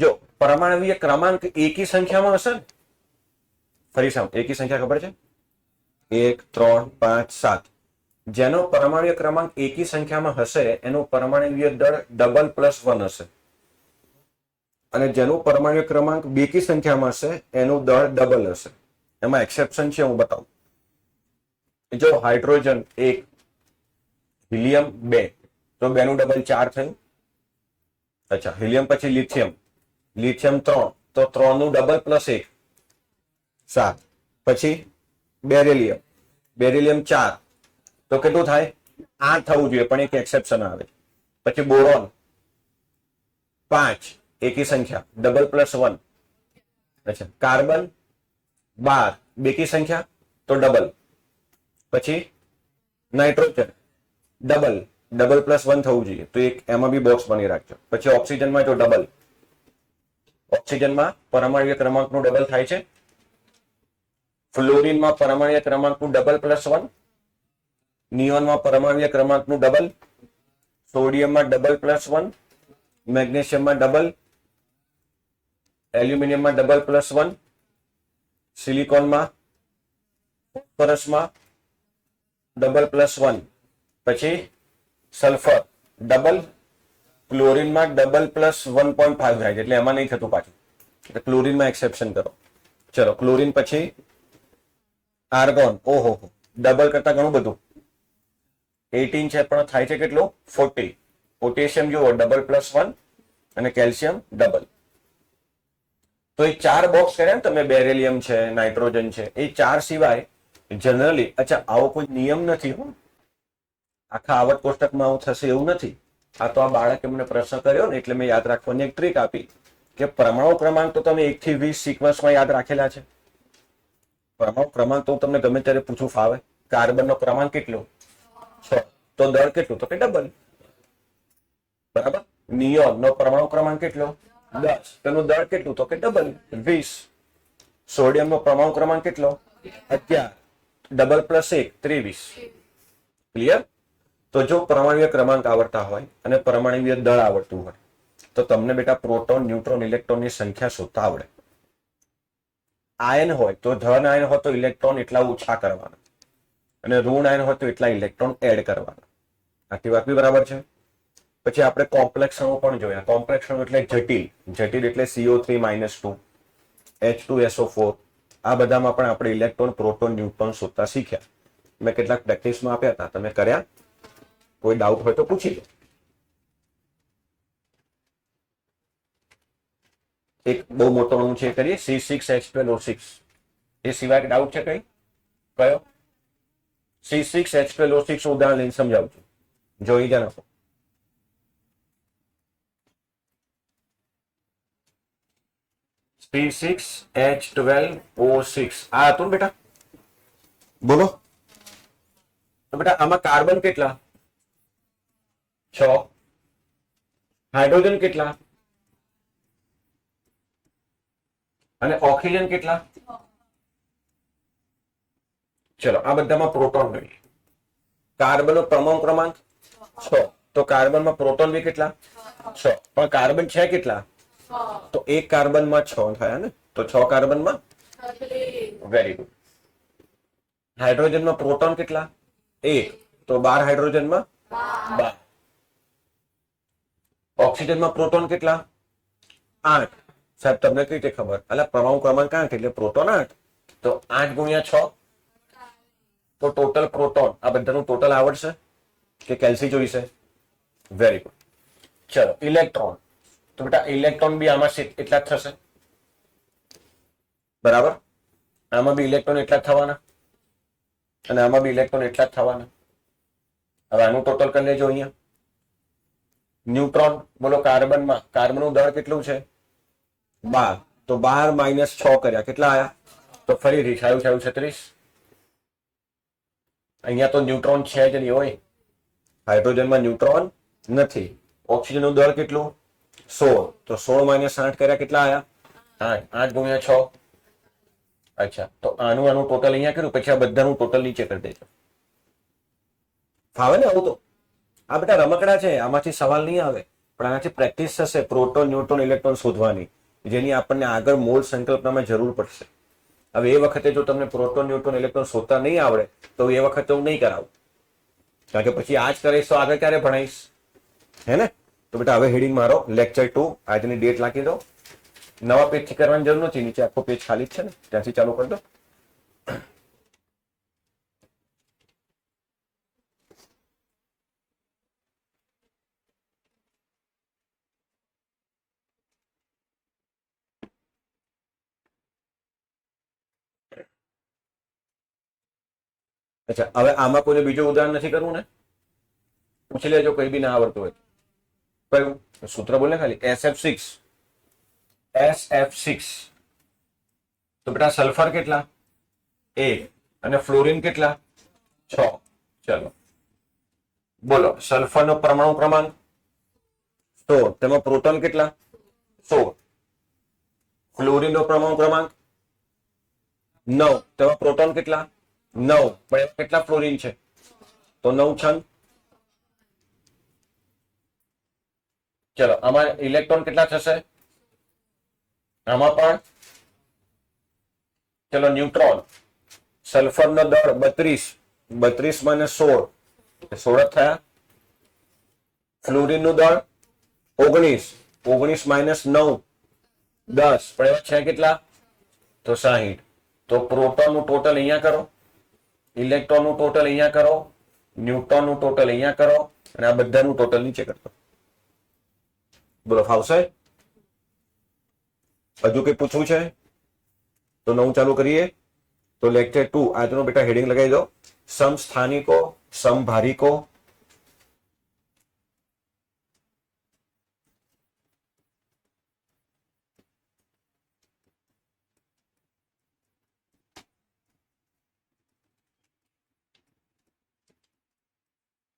જો પરમાણવીય ક્રમાંક એકી સંખ્યામાં હશે ને, ફરી સામ એકી સંખ્યા ખબર છે 1 3 5 7, જેનો પરમાણવીય ક્રમાંક એકી સંખ્યામાં હશે એનું પરમાણવીય દળ ડબલ પ્લસ 1 હશે, અને જેનું પરમાણવીય ક્રમાંક બેકી સંખ્યામાં હશે એનું દળ ડબલ હશે. એમાં એક્સેપ્શન છે, હું બતાવું. જો હાઇડ્રોજન 1, હિલિયમ 2, તો 2 નું ડબલ 4 થયું. અચ્છા, હિલિયમ પછી લિથિયમ 3, તો 3 નું ડબલ પ્લસ 1 7. પછી બેરિલિયમ 4, તો કેટલું થાય 8 થવું જોઈએ, પણ એક એક્સેપ્શન આવે. પછી બોરોન 5, એકી સંખ્યા ડબલ પ્લસ 1. અચ્છા, કાર્બન 12, બેકી સંખ્યા તો ડબલ. પછી નાઇટ્રોજન ડબલ પ્લસ 1 થવું જોઈએ, તો એક એમાં બી બોક્સ બની રાખજો. પછી ઓક્સિજનમાં જો ડબલ, ઓક્સિજનમાં પરમાણ્વીય ક્રમાંકનું ડબલ થાય છે. ફ્લોરિનમાં પરમાણ્વીય ક્રમાંકનું ડબલ પ્લસ 1, નિયોનમાં પરમાણ્વીય ક્રમાંકનું ડબલ, સોડિયમમાં ડબલ પ્લસ 1, મેગ્નેશિયમમાં ડબલ, એલ્યુમિનિયમમાં ડબલ પ્લસ 1, સિલિકોનમાં ફોસ્ફરસમાં ડબલ પ્લસ 1. પછી સલ્ફર ડબલ, ક્લોરીનમાં ડબલ પ્લસ 1.5 થાય છે, એટલે એમાં નહીં થતું પાછું, એટલે ક્લોરીનમાં એક્સેપ્શન કરો. ચલો, ક્લોરીન પછી આર્ગોન, ઓહો ડબલ કરતા ઘણું બધું, 18 છે પણ થાય છે કેટલું 40. પોટેશિયમ જુઓ ડબલ પ્લસ 1 અને કેલ્શિયમ ડબલ. તો એ 4 બોક્સ કર્યા ને તમે, બેરિલિયમ છે, નાઇટ્રોજન છે, એ 4 સિવાય જનરલી, અચ્છા આવો કોઈ નિયમ નથી, આખા આવર્ત કોષ્ટકમાં આવું થશે એવું નથી. આ તો આ બાળકે મને પ્રશ્ન કર્યો ને એટલે મેં યાદ રાખવાની એક ટ્રીક આપી કે પરમાણુ ક્રમાંક તો તમે 1 થી 20 સિક્વન્સમાં યાદ રાખેલા છે. પરમાણુ ક્રમાંક તો તમને ગમે ત્યારે પૂછવું ફાવે. કાર્બનનો ક્રમાંક કેટલો 6, તો દળ કેટલું, તો કે ડબલ. બરાબર. નિયોનનો પરમાણુ ક્રમાંક કેટલો 10, તેનું દળ કેટલું, તો કે ડબલ 20. સોડિયમનો પરમાણુ ક્રમાંક કેટલો 11, ડબલ પ્લસ 1 23. ક્લિયર? તો જો પરમાણ્વીય ક્રમાંક આવડતા હોય અને પરમાણ્વીય દળ આવડતું હોય તો તમને બેટા પ્રોટોન, ન્યુટ્રોન, ઇલેક્ટ્રોનની સંખ્યા શોધતા આવડે. આયન હોય તો ધન આયન હોય તો ઇલેક્ટ્રોન એટલા ઓછા કરવાના, અને ઋણ આયન હોય તો એટલા ઇલેક્ટ્રોન એડ કરવાના. આટલી વાત બી બરાબર છે. પછી આપણે કોમ્પ્લેક્સ અણુ પણ જોયા. કોમ્પ્લેક્સ અણુ એટલે જટિલ એટલે CO3-2, H2SO4. આ બધામાં પણ આપણે ઇલેક્ટ્રોન, પ્રોટોન, ન્યુટ્રોન શોધતા શીખ્યા. મેં કેટલાક પ્રેક્ટિસમાં આપ્યા હતા, તમે કર્યા? કોઈ ડાઉટ હોય તો પૂછી લો. એક બહુ મોટો અણુ છે કરીએ, C6H12O6. એ સિવાય ડાઉટ છે કઈ? કયો? C6H12O6 ઉદાહરણ લઈને સમજાવું છું, જોઈ જ નાખો. C6H12O6 આ હતું બેટા, બોલો. તો બેટા આમાં કાર્બન કેટલા 6, હાઇડ્રોજન કેટલા અને ઓક્સિજન કેટલા? ચલો આ બધામાં પ્રોટોન જોઈએ. કાર્બનનો પરમાણુ ક્રમાંક 6, તો કાર્બનમાં પ્રોટોન બી કેટલા 6, પણ કાર્બન છે કેટલા? તો એક કાર્બનમાં 6 થયા ને, તો 6 કાર્બનમાં વેરી ગુડ. હાઇડ્રોજનમાં પ્રોટોન કેટલા 1, તો 12 હાઇડ્રોજનમાં 12. ઓક્સિજનમાં પ્રોટોન કેટલા 8. સાહેબ તમને કઈ રીતે ખબર? એટલે પરમાણુ ક્રમાંક 8 એટલે પ્રોટોન 8, તો 8 ગુણ્યા 6, તો ટોટલ પ્રોટોન. આ બધાનું ટોટલ આવડશે કે કેલ્સી જોઈશે? Very good. ચલો ઇલેક્ટ્રોન, તો બેટા ઇલેક્ટ્રોન બી આમાં એટલા જ થશે, બરાબર. આમાં બી ઇલેક્ટ્રોન એટલા જ થવાના અને આમાં બી ઇલેક્ટ્રોન એટલા જ થવાના. હવે આનું ટોટલ કરી લેજો અહીંયા. ન્યુટ્રોન બોલો, કાર્બનમાં કાર્બનનું દળ કેટલું છે 12, તો 12 - 6 કર્યા કેટલા આયા? તો ફરી રીસાયું 36. અહીંયા તો ન્યુટ્રોન છે જ નહીં હોય, હાઇડ્રોજનમાં ન્યુટ્રોન નથી. ઓક્સિજનનું દળ કેટલું 16, તો 16 - 8 કર્યા કેટલા આયા? 8. 8 ગુણ્યા 6. અચ્છા, તો આનું ટોટલ અહીંયા કર્યું, પછી આ બધાનું ટોટલ નીચે કરી દેજો. ફાવે ને આવું? તો આ બધા રમકડા છે, આમાંથી સવાલ નહીં આવે. પણ આનાથી પ્રેક્ટિસ થશે પ્રોટોન, ન્યુટ્રોન, ઇલેક્ટ્રોન શોધવાની, જેની આપણને આગળ મોલ સંકલ્પનામાં જરૂર પડશે. હવે એ વખતે જો તમને પ્રોટોન, ન્યુટ્રોન, ઇલેક્ટ્રોન શોધતા નહીં આવડે તો એ વખતે હું નહીં કરાવું, કારણ કે પછી આ જ કરીશ તો આગળ ક્યારે ભણાઈશ, હે ને? તો બેટા હવે હેડિંગ મારો લેક્ચર 2 આજની ડેટ લખી દો. નવા પેજ થી કરવાની જરૂર નથી, નીચે આખો પેજ ખાલી જ છે ને, ત્યાંથી ચાલુ કરી દો. અચ્છા, હવે આમાં કોઈને બીજું ઉદાહરણ નથી કરવું ને? પૂછી લેજો કઈ બી ના આવડતું હોય. કયું સૂત્ર બોલે ખાલી SF6. SF6 તો બેટા સલ્ફર કેટલા? 1 અને ફ્લોરિન કેટલા? 6. ચલો બોલો, સલ્ફરનો પરમાણુ ક્રમાંક 16, તેમાં પ્રોટોન કેટલા? 16. ફ્લોરિનનો પરમાણુ ક્રમાંક 9, તેમાં પ્રોટોન કેટલા? 9. પણ એમાં કેટલા ફ્લોરિન છે? તો 9 છન. ચલો આમાં ઇલેક્ટ્રોન કેટલા થશે? આમાં પણ ચલો ન્યુટ્રોન, સલ્ફરનો દળ 32, 32 માઇનસ 16, 16 થયા. ફ્લોરિનનું દળ 19, 19 માઇનસ 9, 10, પણ એવા છે કેટલા? તો 60. તો પ્રોટોનનું ટોટલ અહીંયા કરો, ઇલેક્ટ્રોનનું ટોટલ અહીંયા કરો, ન્યુટ્રોનનું ટોટલ અહીંયા કરો, અને આ બધાનું ટોટલ નીચે કરતો. બોલો ફાવશે? હજુ કઈ પૂછવું છે તો નવું ચાલુ કરીએ. તો લેક્ચર 2 આજનો બેટા હેડિંગ લગાવી દો, સમસ્થાનિકો, સમભારિકો,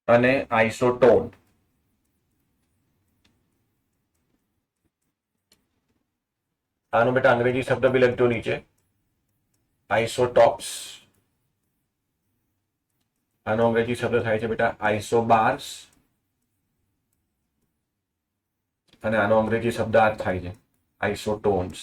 અને આઇસોટોન. આનો બેટા અંગ્રેજી શબ્દ બી લખજો નીચે, આઇસોટોપ્સ. આનો અંગ્રેજી શબ્દ થાય છે બેટા આઇસોબાર્સ, અને આનો અંગ્રેજી શબ્દ આ થાય છે આઇસોટોન્સ.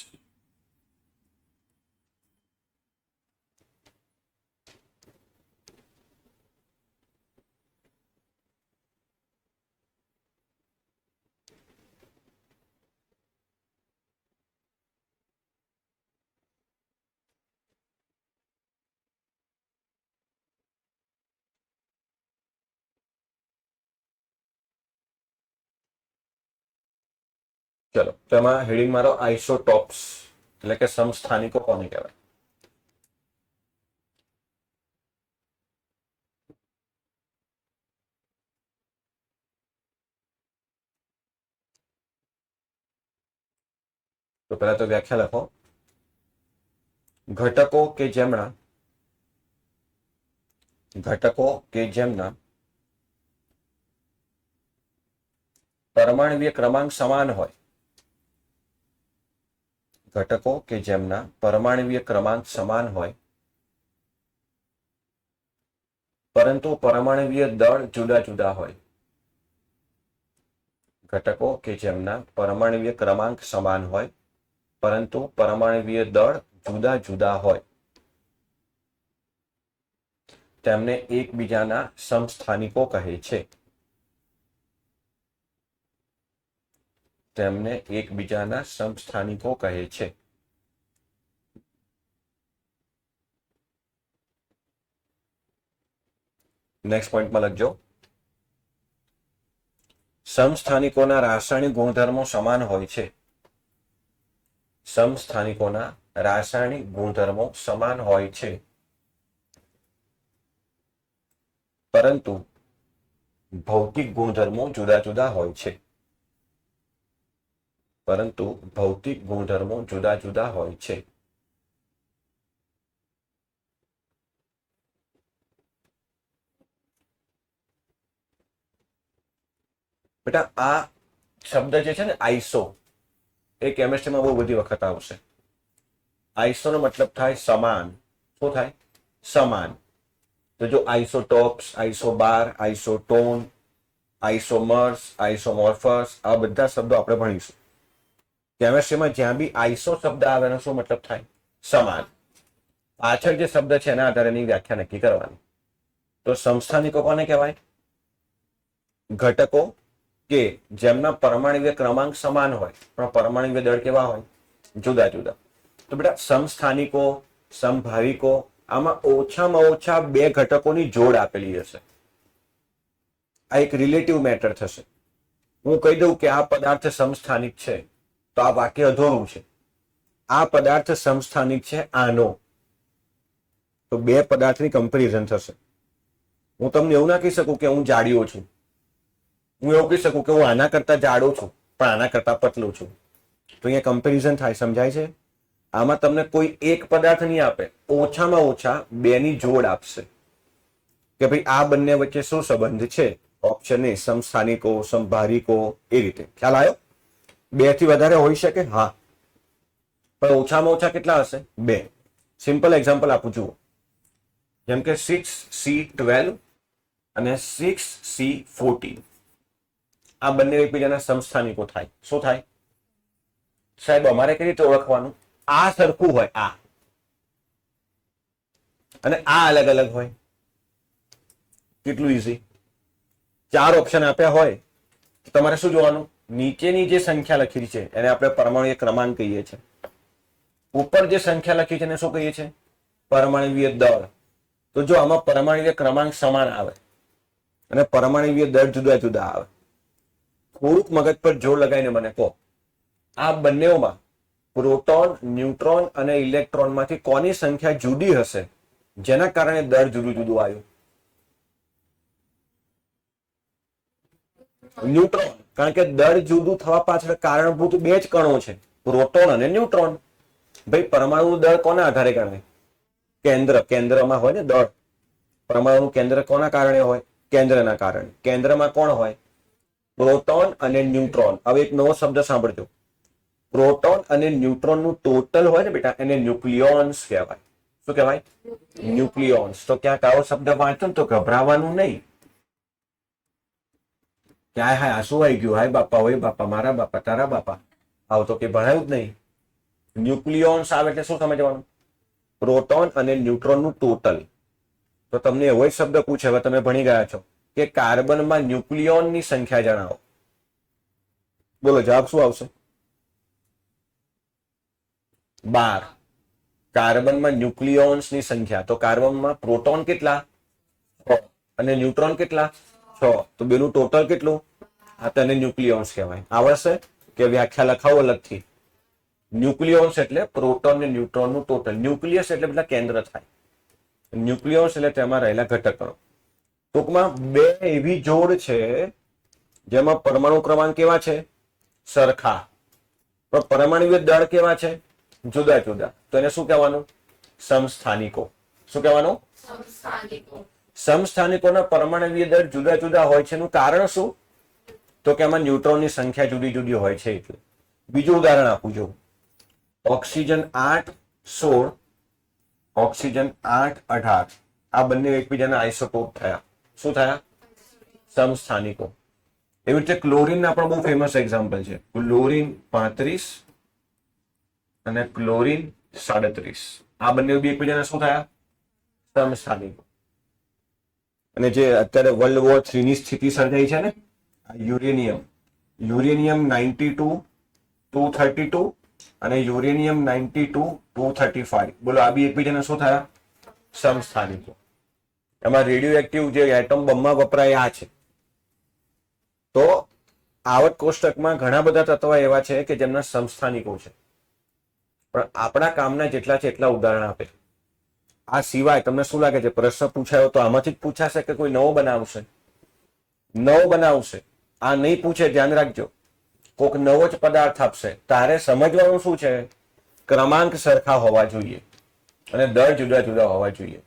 ચલો તેમાં હેડિંગ મારો આઇસોટોપ્સ, એટલે કે સમસ્થાનિકો કોને કહેવાય? તો પહેલા તો વ્યાખ્યા લખો. ઘટકો કે જેમના પરમાણ્વીય ક્રમાંક સમાન હોય, ઘટકો કે જેમના પરમાણ્વીય ક્રમાંક સમાન હોય પરંતુ પરમાણ્વીય દળ જુદા જુદા હોય. ઘટકો કે જેમના પરમાણ્વીય ક્રમાંક સમાન હોય પરંતુ પરમાણ્વીય દળ જુદા જુદા હોય તેમને એકબીજાના સમસ્થાનિકો કહે છે. તેમને એકબીજાના સમસ્થાનિકો કહે છે. નેક્સ્ટ પોઈન્ટમાં લખજો, સમસ્થાનિકોના રાસાયણિક ગુણધર્મો સમાન હોય છે. સમસ્થાનિકોના રાસાયણિક ગુણધર્મો સમાન હોય છે પરંતુ ભૌતિક ગુણધર્મો જુદા જુદા હોય છે. પરંતુ ભૌતિક ગુણધર્મો જુદા જુદા હોય છે. બેટા આ શબ્દ જે છે ને આઈસો, એ કેમિસ્ટ્રીમાં બહુ બધી વખત આવશે. આઈસો નો મતલબ થાય સમાન. શું થાય? સમાન. તો જો આઈસોટોપ્સ, આઈસોબાર, આઈસોટોન, આઇસોમર્સ, આઇસોમોર્ફસ, આ બધા શબ્દો આપણે ભણીશું. કેમેસ્ટ્રીમાં જ્યાં બી આઇસો શબ્દ આવે એનો શું મતલબ થાય? સમાન. પાછળ જે શબ્દ છે એના આધારે એની વ્યાખ્યા નક્કી કરવાની. તો સમસ્થાનિકો કોને કહેવાય? ઘટકો કે જેમના પરમાણ્વીય ક્રમાંક સમાન હોય પણ પરમાણ્વીય દળ કેવા હોય? જુદા જુદા. તો બેટા સમસ્થાનિકો, સમભાવિકો, આમાં ઓછામાં ઓછા બે ઘટકોની જોડ આપેલી હશે. આ એક રિલેટિવ મેટર થશે. હું કહી દઉં કે આ પદાર્થ સમસ્થાનિક છે તો આ વાક્ય અધૂરું છે. આ પદાર્થ સમસ્થાનિક છે આનો, તો બે પદાર્થની કમ્પેરિઝન થશે. હું તમને એવું ના કહી શકું કે હું જાડિયો છું. હું એવું કહી શકું કે હું આના કરતા જાડો છું પણ આના કરતા પતલું છું. તો અહીંયા કમ્પેરિઝન થાય. સમજાય છે? આમાં તમને કોઈ એક પદાર્થ નહીં આપે, ઓછામાં ઓછા બેની જોડ આપશે કે ભાઈ આ બંને વચ્ચે શું સંબંધ છે. ઓપ્શન એ સમસ્થાનિકો, સમભારિકો, એ રીતે. ખ્યાલ આવ્યો? બે થી વધારે હોઈ શકે, હા, પણ ઓછામાં ઓછા કેટલા હશે? બે. સિમ્પલ એક્ઝામ્પલ આપું જુઓ. જેમ કે 6C12 અને 6C14, આ બંને એકબીજાના સમસ્થાનિકો થાય. શું થાય સાહેબ? અમારે કઈ રીતે ઓળખવાનું? આ સરખું હોય આ, અને આ અલગ અલગ હોય. કેટલું ઈઝી. 4 ઓપ્શન આપ્યા હોય તો તમારે શું જોવાનું? નીચેની જે સંખ્યા લખી છે એને આપણે પરમાણ્વીય ક્રમાંક કહીએ છીએ. ઉપર જે સંખ્યા લખી છે એને શું કહીએ છીએ? પરમાણ્વીય દળ. તો જો આમાં પરમાણ્વીય ક્રમાંક સમાન આવે અને પરમાણ્વીય દળ જુદા જુદા આવે, થોડુંક મગજ પર જોર લગાવીને મને કહો, આ બંનેઓમાં પ્રોટોન, ન્યુટ્રોન અને ઇલેક્ટ્રોનમાંથી કોની સંખ્યા જુદી હશે જેના કારણે દળ જુદું જુદું આવ્યું? ન્યુટ્રોન. કારણ કે દળ જુદું થવા પાછળ કારણભૂત બે જ કણો છે, પ્રોટોન અને ન્યુટ્રોન. ભાઈ પરમાણુ દળ કોના આધારે ગણાય? કેન્દ્ર. કેન્દ્રમાં હોય ને દળ. પરમાણુ કેન્દ્ર કોના કારણે હોય? કેન્દ્રના કારણે. કેન્દ્રમાં કોણ હોય? પ્રોટોન અને ન્યુટ્રોન. હવે એક નવો શબ્દ સાંભળજો. પ્રોટોન અને ન્યુટ્રોન નું ટોટલ હોય ને બેટા, એને ન્યુક્લિયોન્સ કહેવાય. શું કહેવાય? ન્યુક્લિયોન્સ. તો ક્યાંક આવો શબ્દ વાંચો ને તો ગભરાવાનું નહીં. ક્યાં હાય આ શું આવી ગયું? હાય બાપા, હોય બાપા, મારા બાપા, તારા બાપા, આવું તો કે ભણાયું જ નહીં. ન્યુક્લિયોન્સ આવે એટલે શું સમજવાનું? પ્રોટોન અને ન્યુટ્રોન નું ટોટલ. તો તમને એવો જ શબ્દ પૂછે, હવે તમે ભણી ગયા છો કે કાર્બનમાં ન્યુક્લિયોનની સંખ્યા જણાવો. બોલો જવાબ શું આવશે? 12. કાર્બનમાં ન્યુક્લિયોન્સની સંખ્યા. તો કાર્બનમાં પ્રોટોન કેટલા? 6 અને ન્યુટ્રોન કેટલા? 6. તો બેનું ટોટલ કેટલું? આ તેને ન્યુક્લિયોન્સ કહેવાય. આવડશે કે વ્યાખ્યા લખાવો અલગથી? ન્યુક્લિયોન્સ એટલે પ્રોટોન અને ન્યુટ્રોન નું ટોટલ. ન્યુક્લિયસ એટલે બધા કેન્દ્ર થાય. ન્યુક્લિયોન્સ એટલે તેમાં રહેલા ઘટકો. ટૂંકમાં બે એવી જોડ છે જેમાં પરમાણુ ક્રમાંક કેવા છે? સરખા, પણ પરમાણ્વીય દળ કેવા છે? જુદા જુદા. તો એને શું કહેવાનું? સમસ્થાનિકો. શું કહેવાનું? સમસ્થાનિકોના પરમાણ્વીય દળ જુદા જુદા હોય છે. એનું કારણ શું? તો કે આમાં ન્યુટ્રોનની સંખ્યા જુદી જુદી હોય છે એટલે. બીજું ઉદાહરણ આપું છું. ઓક્સિજન 8, 16, ઓક્સિજન 8, 18, આ બંને એકબીજાના આઇસોટોપ થયા. શું થયા? સમસ્થાનિકો. એવી રીતે ક્લોરીન પણ બહુ ફેમસ એક્ઝામ્પલ છે. ક્લોરીન 35 અને ક્લોરીન 37, આ બંને એકબીજાના શું થયા? સમસ્થાનિકો. અને જે અત્યારે વર્લ્ડ વોર 3 ની સ્થિતિ સર્જાઈ છે ને, યુરેનિયમ 92, 232 અને યુરેનિયમ 92, 235, બોલો આ બી એકબીજાને શું થયા? સમસ્થાનિકો. એમાં રેડિયો એક્ટિવ જે એટમ બોમ્બમાં વપરાય આ છે. તો આવક કોષ્ટકમાં ઘણા બધા તત્વો એવા છે કે જેમના સમસ્થાનિકો છે, પણ આપણા કામના જેટલા છે એટલા ઉદાહરણ આપે. આ સિવાય તમને શું લાગે છે પ્રશ્ન પૂછાયો તો આમાંથી જ પૂછાશે કે કોઈ નવો બનાવશે? નવો બનાવશે. આ નહીં પૂછે, ધ્યાન રાખજો. કોઈક નવો જ પદાર્થ આપશે. તારે સમજવાનું શું છે? ક્રમાંક સરખા હોવા જોઈએ અને દળ જુદા જુદા હોવા જોઈએ.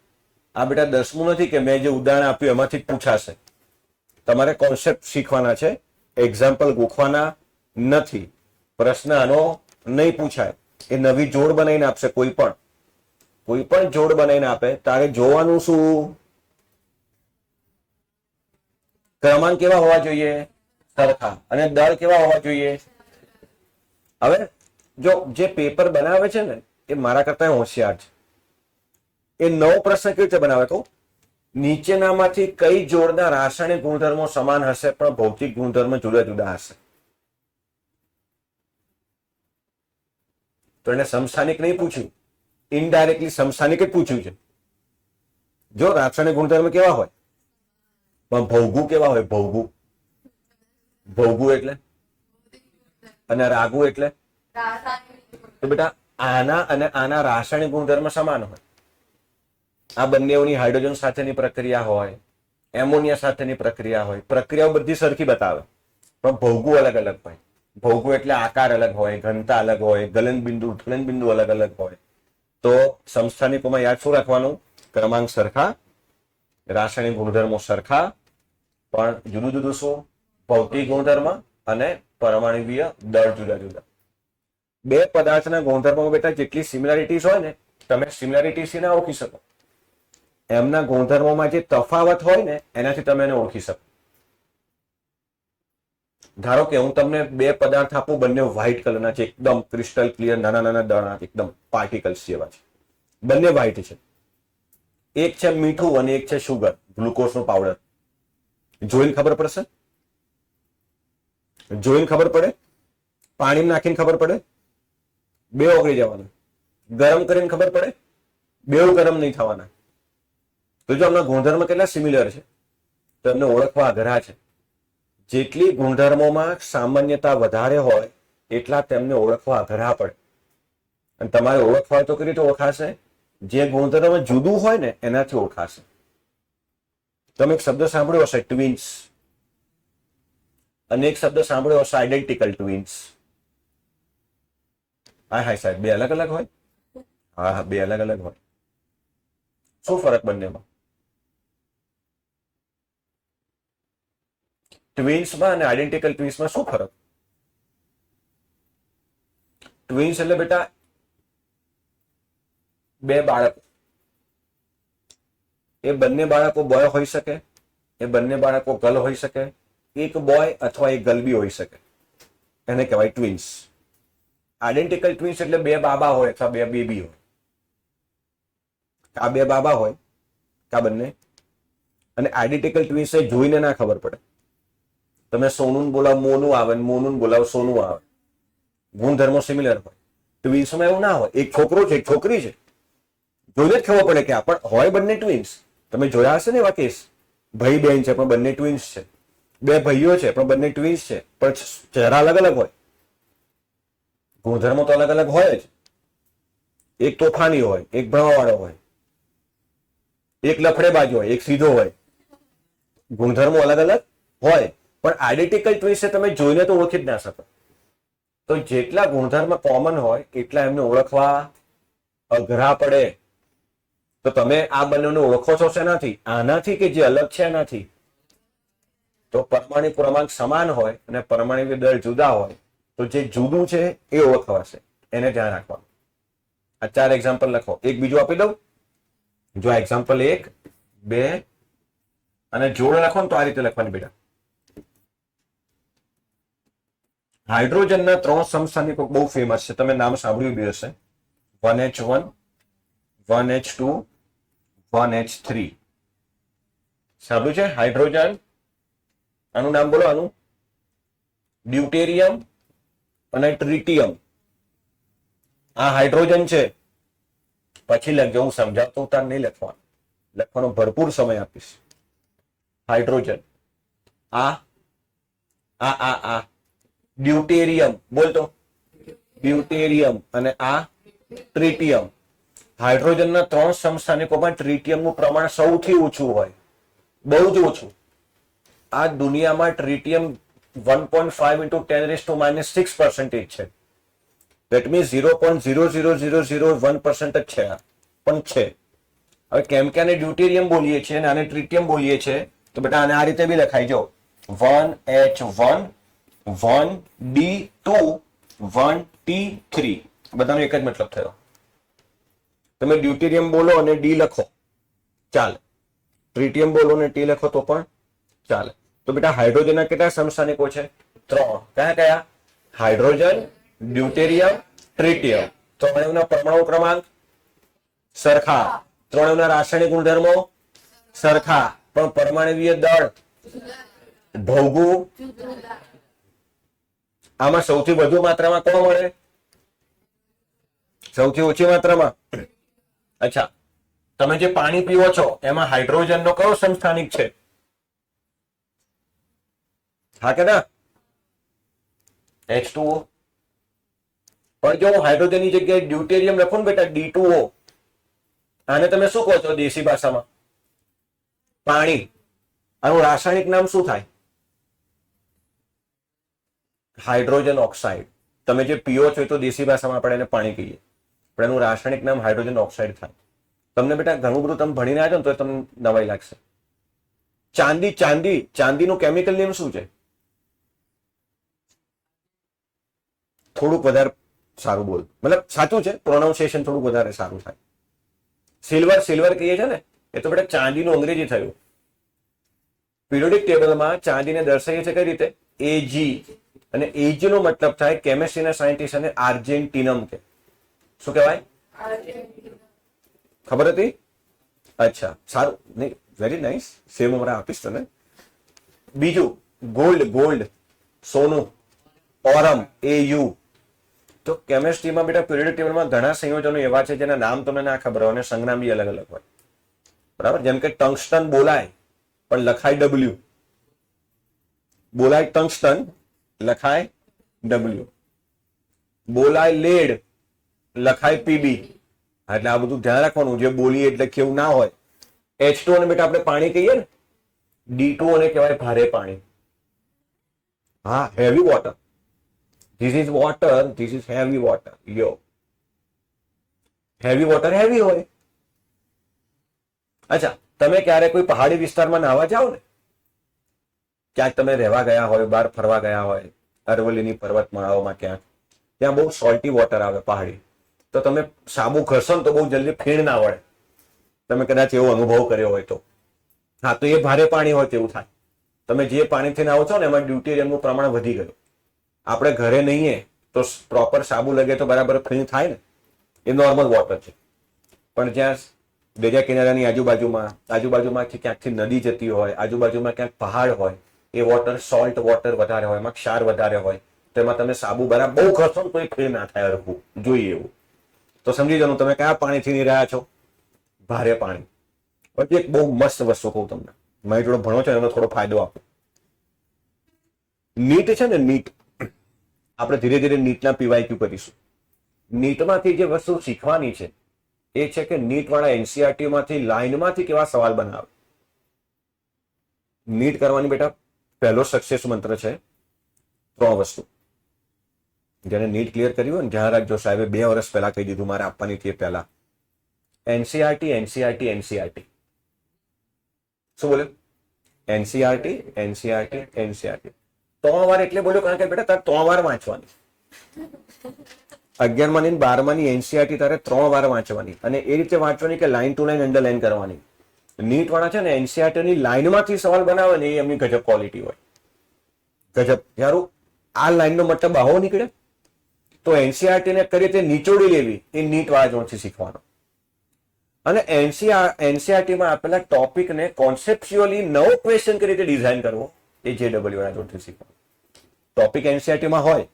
આ બેટા 10મું નથી કે મેં જે ઉદાહરણ આપ્યું એમાંથી જ પૂછાશે. તમારે કોન્સેપ્ટ શીખવાના છે, એક્ઝામ્પલ ગોખવાના નથી. પ્રશ્ન આનો નહીં પૂછાય. એ નવી જોડ બનાવીને આપશે. કોઈ પણ જોડ બનાવીને આપે, તારે જોવાનું શું? ક્રમાંક કેવા હોવા જોઈએ? સરખા. અને દળ કેવા હોવા જોઈએ? હવે જો જે પેપર બનાવે છે ને એ મારા કરતા હોશિયાર છે. એ 9 પ્રશ્ન કેવી રીતે બનાવે કહું? નીચેનામાંથી કઈ જોડના રાસાયણિક ગુણધર્મો સમાન હશે પણ ભૌતિક ગુણધર્મો જુદા જુદા હશે? તો એને સમસ્થાનિક નહીં પૂછ્યું, ઇનડાયરેક્ટલી સમસ્થાનિક જ પૂછ્યું છે. જો રાસાયણિક ગુણધર્મ કેવા હોય પણ ભૌગુ કેવા હોય? ભૌગુ. ભૌગુ એટલે અને રાગુ એટલે તો બેટા આના અને આના રાસાયણિક ગુણધર્મ સમાન હોય. આ બંનેઓની હાઇડ્રોજન સાથેની પ્રક્રિયા હોય, એમોનિયા સાથેની પ્રક્રિયા હોય, પ્રક્રિયાઓ બધી સરખી બતાવે પણ ભૌગુ અલગ અલગ હોય. ભૌગુ એટલે આકાર અલગ હોય, ઘનતા અલગ હોય, ગલનબિંદુ અલગ અલગ હોય. તો સમસ્થાનિકોમાં યાદ શું રાખવાનું? ક્રમાંક સરખા, રાસાયણિક ગુણધર્મો સરખા, પણ જુદું જુદું શું? ભૌતિક ગુણધર્મ અને પરમાણુવીય દળ જુદા જુદા. બે પદાર્થના ગુણધર્મોમાં બેટા જેટલી સિમિલારિટીઝ હોય ને, તમે સિમિલારિટીઝ ના ઓળખી શકો. એમના ગુણધર્મોમાં જે તફાવત હોય ને એનાથી તમે એને ઓળખી શકો. ધારો કે હું તમને બે પદાર્થ આપું, બંને વ્હાઇટ કલરના છે, એકદમ ક્રિસ્ટલ ક્લિયર, નાના નાના દળના, એકદમ પાર્ટિકલ્સ જેવા છે, બંને વ્હાઇટ છે. એક છે મીઠું અને એક છે શુગર, ગ્લુકોઝનો પાવડર. જોઈને ખબર પડશે? જોઈને ખબર પડે? પાણી નાખીને ખબર પડે? બે ઓગળી જવાના. ગરમ કરીને ખબર પડે? બેઉ ગરમ નહીં થવાના. તો જો આમના ગુણધર્મ કેટલા સિમિલર છે તો એમને ઓળખવા અઘરા છે. જેટલી ગુણધર્મોમાં સામાન્યતા વધારે હોય એટલા તેમને ઓળખવા અઘરા પડે. અને તમારે ઓળખવા હોય તો કઈ રીતે ઓળખાશે? જે ગુણધર્મ જુદું હોય ને એનાથી ઓળખાશે. તમે એક શબ્દ સાંભળ્યો હશે ટ્વિન્સ, અને એક શબ્દ સાંભળ્યો હશે આઈડેન્ટિકલ ટ્વિન્સ. હા સાહેબ, બે અલગ અલગ હોય? હા, બે અલગ અલગ હોય. શું ફરક બંનેમાં? ટ્વિન્સમાં અને આઈડેન્ટિકલ ટ્વિન્સમાં શું ફરક? ટ્વિન્સ એટલે બેટા બે બાળકો. એ બંને બાળકો બોય હોઈ શકે, એ બંને બાળકો ગર્લ હોઈ શકે, એક બોય અથવા એક ગર્લ બી હોઈ શકે. એને કહેવાય ટ્વિન્સ. આઈડેન્ટિકલ ટ્વિન્સ એટલે બે બાબા હોય અથવા બે બેબી હોય. આ બે બાબા હોય કા બંને. અને આઈડેન્ટિકલ ટ્વિન્સ જોઈને ના ખબર પડે. તમે સોનું બોલાવો મોનું આવે, મોનું બોલાવો સોનું આવે. ગુણધર્મો સિમિલર હોય. ટ્વિન્સમાં એવું ના હોય. એક છોકરો છે, એક છોકરી છે, જોઈને જ ખબર પડે કે આ પણ હોય બંને ટ્વિન્સ. તમે જોયા હશે ને એવા કેસ, ભાઈ બહેન છે પણ બંને ટ્વિન્સ છે, બે ભાઈઓ છે પણ બંને ટ્વિન્સ છે, પણ ચહેરા અલગ અલગ હોય. ગુણધર્મો તો અલગ અલગ હોય જ. એક તોફાની હોય, એક ભણવાવાળો હોય, એક લફડેબાજ હોય, એક સીધો હોય. ગુણધર્મો અલગ અલગ હોય, પણ આઈડેન્ટિકલ ટ્વિન્સ તમે જોઈને તો ઓળખી જ ના શકો. તો જેટલા ગુણધર્મ કોમન હોય એટલા એમને ઓળખવા અઘરા પડે. તો તમે આ બંનેને ઓળખો છો શેનાથી? આનાથી કે જે અલગ છે એનાથી. તો પરમાણુ ક્રમાંક સમાન હોય અને પરમાણુ દળ જુદા હોય તો જે જુદું છે એ ઓળખવાશે. એને ધ્યાન રાખવાનું. આ 4 એક્ઝામ્પલ લખો. એક બીજું આપી દઉં. જો એક્ઝામ્પલ 1, 2 અને જોડ લખો ને તો આ રીતે લખવાની બેટા. હાઇડ્રોજનના 3 સમસ્થાનિકો બહુ ફેમસ છે, તમે નામ સાંભળ્યું બી હશે. 1H1, 1H2, 1H3. સાંભળ્યું છે? હાઇડ્રોજન, આનું નામ બોલો. આનું ડ્યુટેરિયમ અને ટ્રિટિયમ. આ હાઇડ્રોજન છે. પછી લખજો, હું સમજાવતો તાર નહીં લખવાનું. લખવાનો ભરપૂર સમય આપીશ. હાઇડ્રોજન, આ ડ્યુટેરિયમ, બોલતો ડ્યુટેરિયમ, અને આ ટ્રિટિયમ. હાઇડ્રોજનના 3 સમસ્થાનિકોમાં ટ્રિટિયમનું પ્રમાણ સૌથી ઓછું હોય, બહુ જ ઓછું. આ દુનિયામાં ટ્રિટિયમ 1.5 × 10⁻⁶% છે. That means 0.00001% જ છે. પણ છે. હવે કેમ કે આને ડ્યુટેરિયમ બોલીએ છીએ અને આને ટ્રિટિયમ બોલીએ છીએ, તો બેટા આને આ રીતે બી લખાઈ જાઓ. 1H1, 1D2, 1T3. બધાનો એક જ મતલબ થયો. તમે ડ્યુટેરિયમ બોલો અને ડી લખો ચાલે, ટ્રિટિયમ બોલો અને ટી લખો તો પણ ચાલે. તો બેટા હાઇડ્રોજનના કેટલા સમસ્થાનિકો છે? 3. કયા કયા? Hydrogen, deuterium, tritium. ત્રણેયના પરમાણુ ક્રમાંક સરખા, ત્રણેયના રાસાયણિક ગુણધર્મો સરખા, પણ પરમાણુય દળ, ભૌગુ, આમાં સૌથી વધુ માત્રામાં કોણ મળે? સૌથી ઓછી માત્રામાં. અચ્છા, તમે જે પાણી પીવો છો એમાં હાઇડ્રોજનનો કયો સમસ્થાનિક છે? હા કે ના? H2O. પણ જો હું હાઇડ્રોજનની જગ્યાએ ડ્યુટેરિયમ લખું ને બેટા D2O, આને તમે શું કહો છો દેશી ભાષામાં? પાણી. આનું રાસાયણિક નામ શું થાય? Hydrogen oxide. તમે જે પીઓ છો એ તો દેશી ભાષામાં આપણે એને પાણી કહીએ, પણ એનું રાસાયણિક નામ હાઇડ્રોજન ઓક્સાઇડ થાય. તમને બેટા ઘણું બધું તમે ભણીને આવ્યા છો ને તો તમને નવાઈ લાગશે. ચાંદીનું કેમિકલ નેમ શું છે? થોડુંક વધારે સારું બોલ, મતલબ સાચું છે, પ્રોનાઉન્સિએશન થોડુંક વધારે સારું થાય. સિલ્વર કહીએ છે ને, એ તો બેટા ચાંદીનું અંગ્રેજી થયું. પીરિયોડિક ટેબલમાં ચાંદીને દર્શાવીએ છે કઈ રીતે? Ag. અને Ag નો મતલબ થાય કેમિસ્ટ્રીના સાયન્ટિસ્ટ અને આર્જેન્ટિનમ કે શું કહેવાય? ખબર હતી? અચ્છા, સારું, નહીં, વેરી નાઇસ. સેમ હમણાં આપીશ તને. બીજું ગોલ્ડ, સોનું, ઓરમ, Au. તો કેમિસ્ટ્રીમાં બેટા પીરિયોડિક ટેબલમાં ઘણા સંયોજનો એવા છે જેના નામ તમને ના ખબર હોય અને સંજ્ઞા બી અલગ અલગ હોય. બરાબર? જેમ કે ટંગસ્ટન બોલાય પણ લખાય W. બોલાય ટંગસ્ટન, લખાય W. બોલાય લેડ, લખાય PB. એટલે આ બધું ધ્યાન રાખવાનું. જે બોલી એટલે કેવું ના હોય. H2O ને બેટા આપણે પાણી કહીએ ને, D2O ને કહેવાય ભારે પાણી. હા, heavy water. This is water, this is heavy water. Yo. Heavy water heavy હોય. અચ્છા, તમે ક્યારે કોઈ પહાડી વિસ્તારમાં નાહવા જાઓ ને, ક્યાંક તમે રહેવા ગયા હોય, બહાર ફરવા ગયા હોય, અરવલ્લીની પર્વતમાળાઓમાં ક્યાંક, ત્યાં બહુ સોલ્ટી વોટર આવે પહાડી, તો તમે સાબુ ઘસો ને તો બહુ જલ્દી ફીણ ના વળે. તમે કદાચ એવો અનુભવ કર્યો હોય તો. હા, તો એ ભારે પાણી હોય તેવું થાય. તમે જે પાણીથી નાહો છો ને એમાં ડ્યુટેરિયમનું પ્રમાણ વધી ગયું. આપણે ઘરે નહીં તો પ્રોપર સાબુ લગે તો બરાબર ફીણ થાય ને, એ નોર્મલ વોટર છે. પણ જ્યાં દરિયા કિનારાની આજુબાજુમાંથી ક્યાંકથી નદી જતી હોય, આજુબાજુમાં ક્યાંક પહાડ હોય, એ વોટર સોલ્ટ વોટર વધારે હોય, એમાં ક્ષાર વધારે હોય, તો એમાં તમે સાબુ બરાબર બહુ ઘસો ને તો એ ફીણ ના થાય હરખું જોઈએ એવું. તો સમજી જવાનું તમે કયા પાણીથી નહીં રહ્યા છો? ભારે પાણી. પછી એક બહુ મસ્ત વસ્તુ કહું તમને, મારી જોડે ભણો છો એનો થોડો ફાયદો આપો. નીટ છે ને, નીટ, આપણે ધીરે ધીરે નીટના PYQ કરીશું. નીટમાંથી જે વસ્તુ શીખવાની છે એ છે કે નીટ વાળા NCERT માંથી લાઈનમાંથી કેવા સવાલ બનાવે. નીટ કરવાની બેટા પહેલો સક્સેસ મંત્ર છે 3 વસ્તુ. જેને નીટ ક્લિયર કરી હોય ને ધ્યાન રાખજો, સાહેબે 2 વર્ષ પહેલા કહી દીધું મારે આપવાની હતી પહેલા. NCERT. શું બોલ્યો? NCERT. 3 વાર એટલે બોલ્યો કારણ કે બેટા તારે 3 વાર વાંચવાની. 11મા ની 12માની NCERT તારે 3 વાર વાંચવાની, અને એ રીતે વાંચવાની કે લાઈન ટુ લાઈન અંડરલાઈન કરવાની. નીટ વાળા છે ને NCERT ની લાઈનમાંથી સવાલ બનાવે ને એ એમની ગજબ ક્વોલિટી હોય. ગજબ યારું, આ લાઈનનો મતલબ આવો નીકળે. તો NCERT ને કરી તે નીચોડી લેવી એ નીટ વાળા જોડથી શીખવાનો. અને NCERT માં આપેલા ટોપિકને કોન્સેપ્ચ્યુઅલી નવો ક્વેશ્ચન કરી રીતે ડિઝાઇન કરવો એ JEE વાળા જોડથી શીખવાનું. ટોપિક NCERT માં હોય,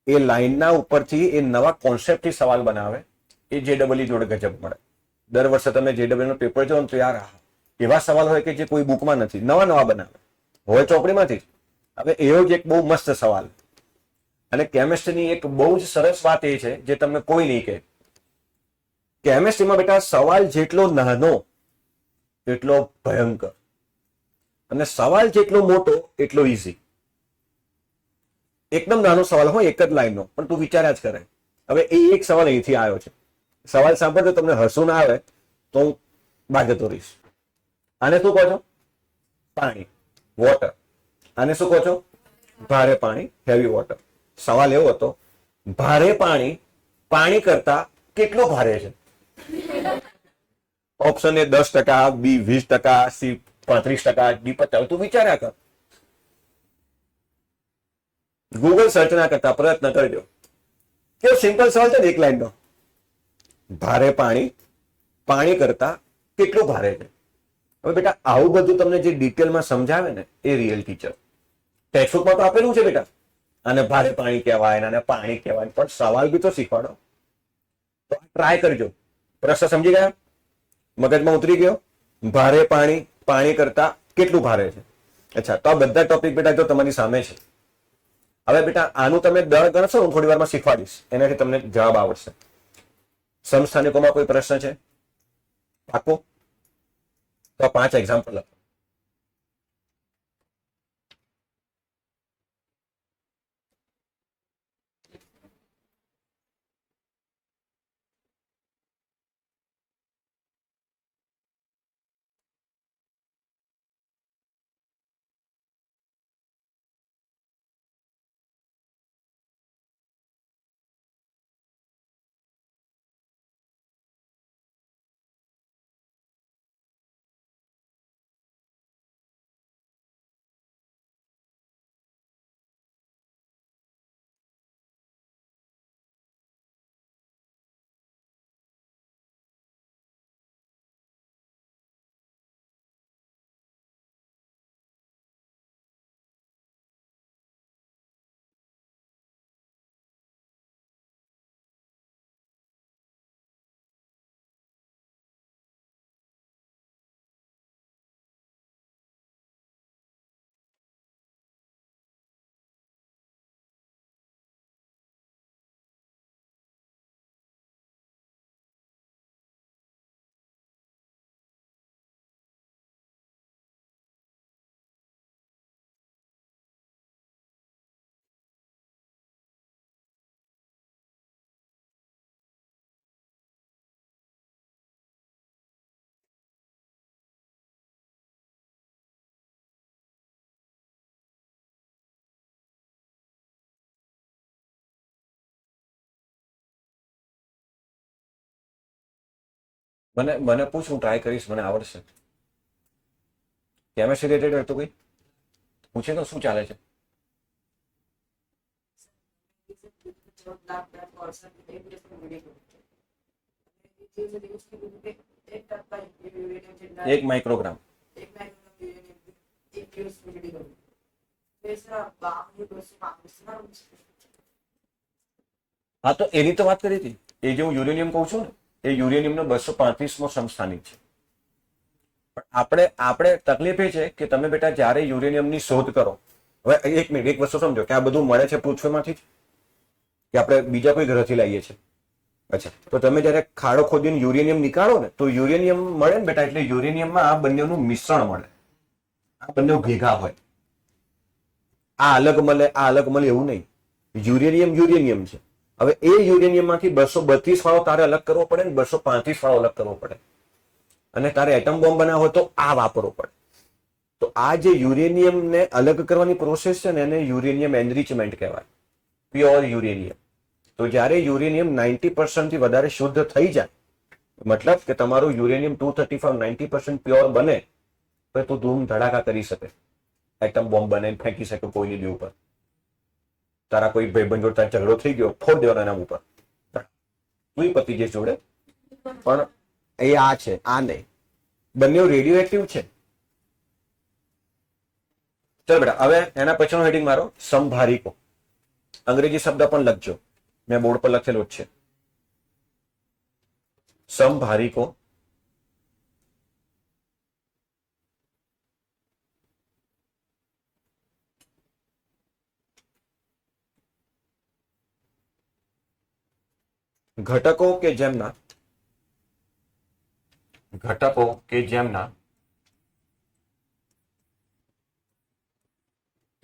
એ લાઈનના ઉપરથી એ નવા કોન્સેપ્ટથી સવાલ બનાવે એ JEE જોડે ગજબ મળે. દર વર્ષે તમે JEE નું પેપર જો ને તો યાર એવા સવાલ હોય કે જે કોઈ બુકમાં નથી, નવા બનાવે હોય ચોપડીમાંથી. હવે એવો જ એક બહુ મસ્ત સવાલ. અને કેમિસ્ટ્રીની એક બહુ જ સરસ વાત એ છે જે તમને કોઈ નહીં કહે. કેમિસ્ટ્રીમાં બેટા સવાલ જેટલો નાનો એટલો ભયંકર, અને સવાલ જેટલો મોટો એટલો ઈઝી. એકદમ નાનો સવાલ હોય એક જ લાઈનનો, પણ તું વિચાર્યા જ કરે. હવે એ એક સવાલ અહીંથી આવ્યો છે. સવાલ સાંભળતો તમને હસવું ના આવે તો હું બહાર જતો રહીશ. આને શું કહો છો? પાણી, વોટર. આને શું કહો છો? ભારે પાણી, હેવી વોટર. સવાલ એવો હતો, ભારે પાણી પાણી કરતા કેટલું ભારે છે? Option A 10%, B 20%, C 35% D 50, તું વિચાર્યા કર. ગૂગલ સર્ચ ના કરતા પ્રયત્ન કરજો. કેવો સિમ્પલ સવાલ છે ને, એક લાઈનનો. ભારે પાણી પાણી કરતા કેટલું ભારે છે. હવે બેટા આવું બધું તમને જે ડિટેલમાં સમજાવે ને એ રિયલ ટીચર. ટેક્સ્ટબુકમાં તો આપેલું છે બેટા, આને ભારે પાણી કહેવાય, આને પાણી કહેવાય, પણ સવાલ બી તો શીખવાડો. તો ટ્રાય કરજો. પ્રશ્ન સમજી ગયા? મગજમાં ઉતરી ગયો? ભારે પાણી પાણી કરતા કેટલું ભારે છે. અચ્છા, તો આ બધા ટોપિક બેટા જો તમારી સામે છે. હવે બેટા આનું તમે દળ ગણશો, હું થોડી વારમાં શીખવાડીશ, એનાથી તમને જવાબ આવડશે. સમસ્થાનિકોમાં કોઈ પ્રશ્ન છે? પાકો? તો 5 એક્ઝામ્પલ લખો. મને મને પૂછ, હું ટ્રાય કરીશ, મને આવડશે. કેમેસ્ટ્રી રિલેટેડ હતું કોઈ પૂછે તો શું ચાલે છે? એક માઇક્રોગ્રામ. હા, તો એની તો વાત કરી હતી. એ જે હું યુરેનિયમ કહું છું ને, એ યુરેનિયમનો 235મો સમસ્થાનિક છે. પણ આપણે તકલીફ એ છે કે તમે બેટા જ્યારે યુરેનિયમની શોધ કરો, હવે એક મિનિટ, એક વસ્તુ સમજો કે આ બધું મળે છે પૃથ્વીમાંથી જ કે આપણે બીજા કોઈ ગ્રહથી લાવીએ છીએ? અચ્છા, તો તમે જ્યારે ખાડો ખોદીને યુરેનિયમ નીકાળો ને, તો યુરેનિયમ મળે ને બેટા, એટલે યુરેનિયમમાં આ બંનેનું મિશ્રણ મળે. આ બંને ભેગા હોય. આ અલગ મળે, આ અલગ મળે એવું નહીં. યુરેનિયમ યુરેનિયમ છે. હવે એ યુરેનિયમમાંથી 232 વાળો તારે અલગ કરવો પડે ને 235 વાળો અલગ કરવો પડે. અને તારે એટમ બોમ્બ બનાવવો હોય તો આ વાપરવો પડે. તો આ જે યુરેનિયમને અલગ કરવાની પ્રોસેસ છે ને, એને યુરેનિયમ એનરિચમેન્ટ કહેવાય, પ્યોર યુરેનિયમ. તો જ્યારે યુરેનિયમ 90% થી વધારે શુદ્ધ થઈ જાય, મતલબ કે તમારું યુરેનિયમ 235 90% પ્યોર બને, તો તું ધૂમ ધડાકા કરી શકે, એટમ બોમ્બ બનાવીને ફેંકી શકે કોઈની બી ઉપર. તારા કોઈ ભાઈબંધ જોડે ઝઘડો થઈ ગયો, ફોડ દેવાનો એના ઉપર, તું પતિ જે જોડે. પણ એ આ છે, આ નહીં. બંને રેડિયો એક્ટિવ છે. ચલો બેટા, હવે એના પછીનો હેડિંગ મારો સમભારિકો. અંગ્રેજી શબ્દ પણ લખજો, મેં બોર્ડ પર લખેલો જ છે. સમભારિકો ઘટકો કે જેમના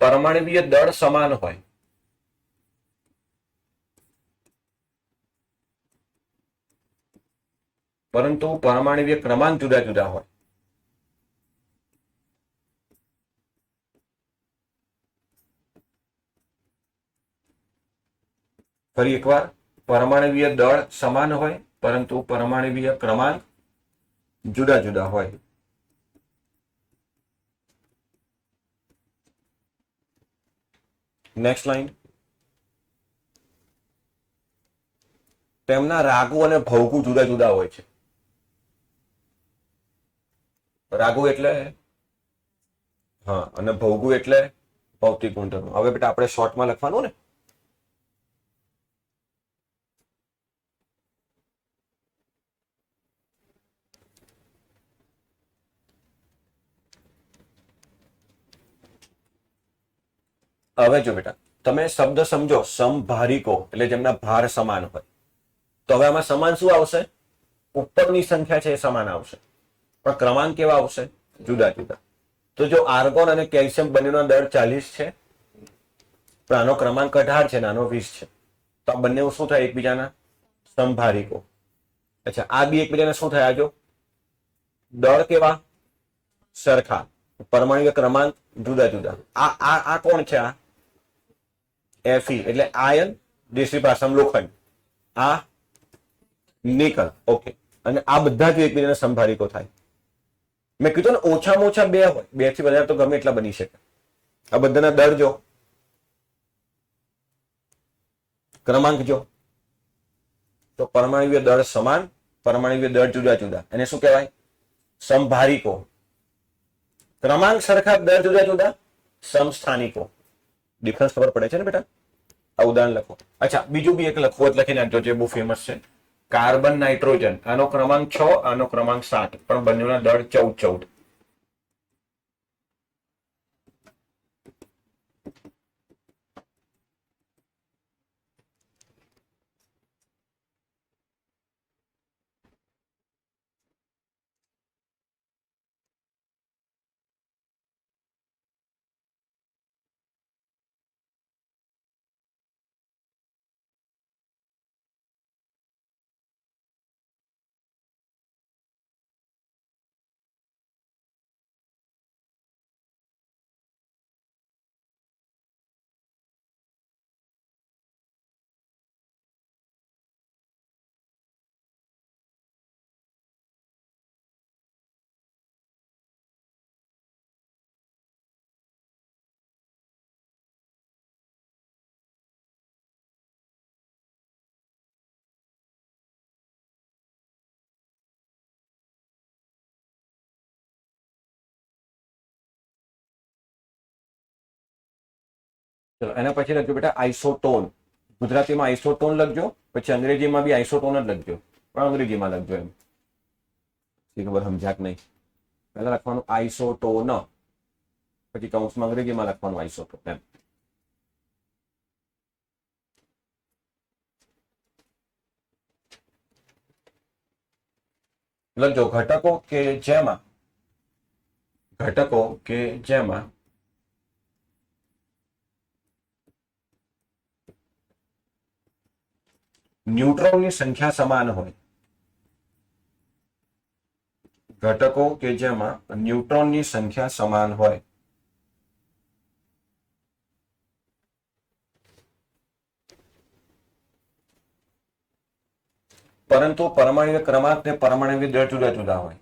પરમાણવીય દળ સમાન હોય, પરંતુ પરમાણવીય ક્રમાંક જુદા જુદા હોય. ફરી એકવાર, પરમાણવીય દળ સમાન હોય પરંતુ પરમાણવીય ક્રમાંક જુદા જુદા હોય. નેક્સ્ટ લાઈન, તેમના રાગુ અને ભૌગુ જુદા જુદા હોય છે. રાગુ એટલે હા, અને ભૌગુ એટલે ભૌતિક ગુણધર્મો. હવે બેટા આપણે શોર્ટમાં લખવાનું ને, હવે જો બેટા તમે શબ્દ સમજો, સમભારિકો એટલે જેમના ભાર સમાન હોય. તો હવે આમાં સમાન શું આવશે? ઉપરની સંખ્યા છે એ સમાન આવશે, પણ ક્રમાંક કેવા આવશે? જુદા જુદા. તો જો આર્ગોન અને કેલ્શિયમ બંનેનો દર 40 છે, પણ આનો ક્રમાંક 18 છે, આનો 20 છે. તો આ બંને શું થાય? એકબીજાના સમભારિકો. અચ્છા, આ બી એકબીજાના શું થયા? જો દળ કેવા? સરખા, પરમાણુ ક્રમાંક જુદા જુદા. આ કોણ છે? આ Fe એટલે આયન, દેશી ભાષામાં લોખંડ. આ નિકલ. ઓકે, અને આ બધા જ એકબીજાના સમભારિકો થાય. મેં કીધું ને ઓછામાં ઓછા 2 હોય, 2 થી વધારે તો ગમે એટલા બની શકે. આ બધાના દર જો, ક્રમાંક જો, તો પરમાણુય દળ સમાન, પરમાણુય દળ જુદા જુદા. એને શું કહેવાય? સમભારિકો. ક્રમાંક સરખા, દર જુદા જુદા, સમસ્થાનિકો. ડિફરન્સ ખબર પડે છે ને બેટા? આ ઉદાહરણ લખો. અચ્છા, બીજું બી એક લખવું એટલે લખી નાખજો, જે બહુ ફેમસ છે. કાર્બન નાઇટ્રોજન, આનો ક્રમાંક 6, આનો ક્રમાંક 7, પણ બંનેના દળ 14. ચલો, એના પછી લખજો બેટા આઇસોટોન. ગુજરાતીમાં આઇસોટોન લખજો, પછી અંગ્રેજીમાં બી આઇસોટોન જ લખજો, પણ અંગ્રેજીમાં લખજો. એમ ખબર સમજાક નહીં? પહેલા લખવાનું આઇસોટોન, પછી કૌંસમાં અંગ્રેજીમાં લખવાનું આઇસોટોન. એમ લખજો. ઘટકો કે જેમાં ન્યુટ્રોનની સંખ્યા સમાન હોય. ઘટકો કે જેમાં ન્યુટ્રોનની સંખ્યા સમાન હોય. પરંતુ પરમાણ્વીય ક્રમાંક ને પરમાણ્વીય દળ જુદા જુદા હોય.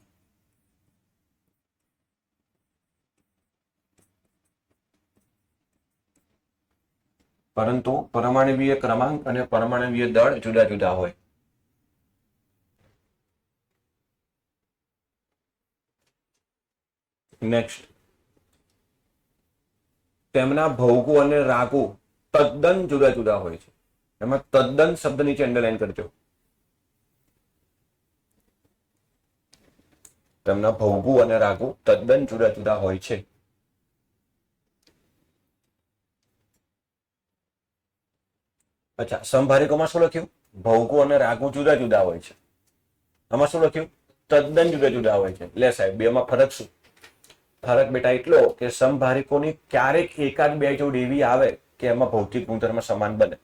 પરંતુ પરમાણ્વીય ક્રમાંક અને પરમાણ્વીય દળ જુદા જુદા હોય. નેક્સ્ટ, તેમના ભૌગો અને રાગો તદ્દન જુદા જુદા હોય છે. એમાં તદ્દન શબ્દ નીચે અંડરલાઈન કરજો. તેમના ભૌગો અને રાગો તદ્દન જુદા જુદા હોય છે. અચ્છા, સમભારિકોમાં શું લખ્યું? ભૌગો અને રાગો જુદા જુદા હોય છે. આમાં શું લખ્યું? તદ્દન જુદા જુદા હોય છે. લે સાહેબ, બેમાં ફરક શું? ફરક બેટા એટલો કે સમભારિકોની ક્યારેક એકાદ બે જોડ એવી આવે કે એમાં ભૌતિક ગુણધર્મ સમાન બને.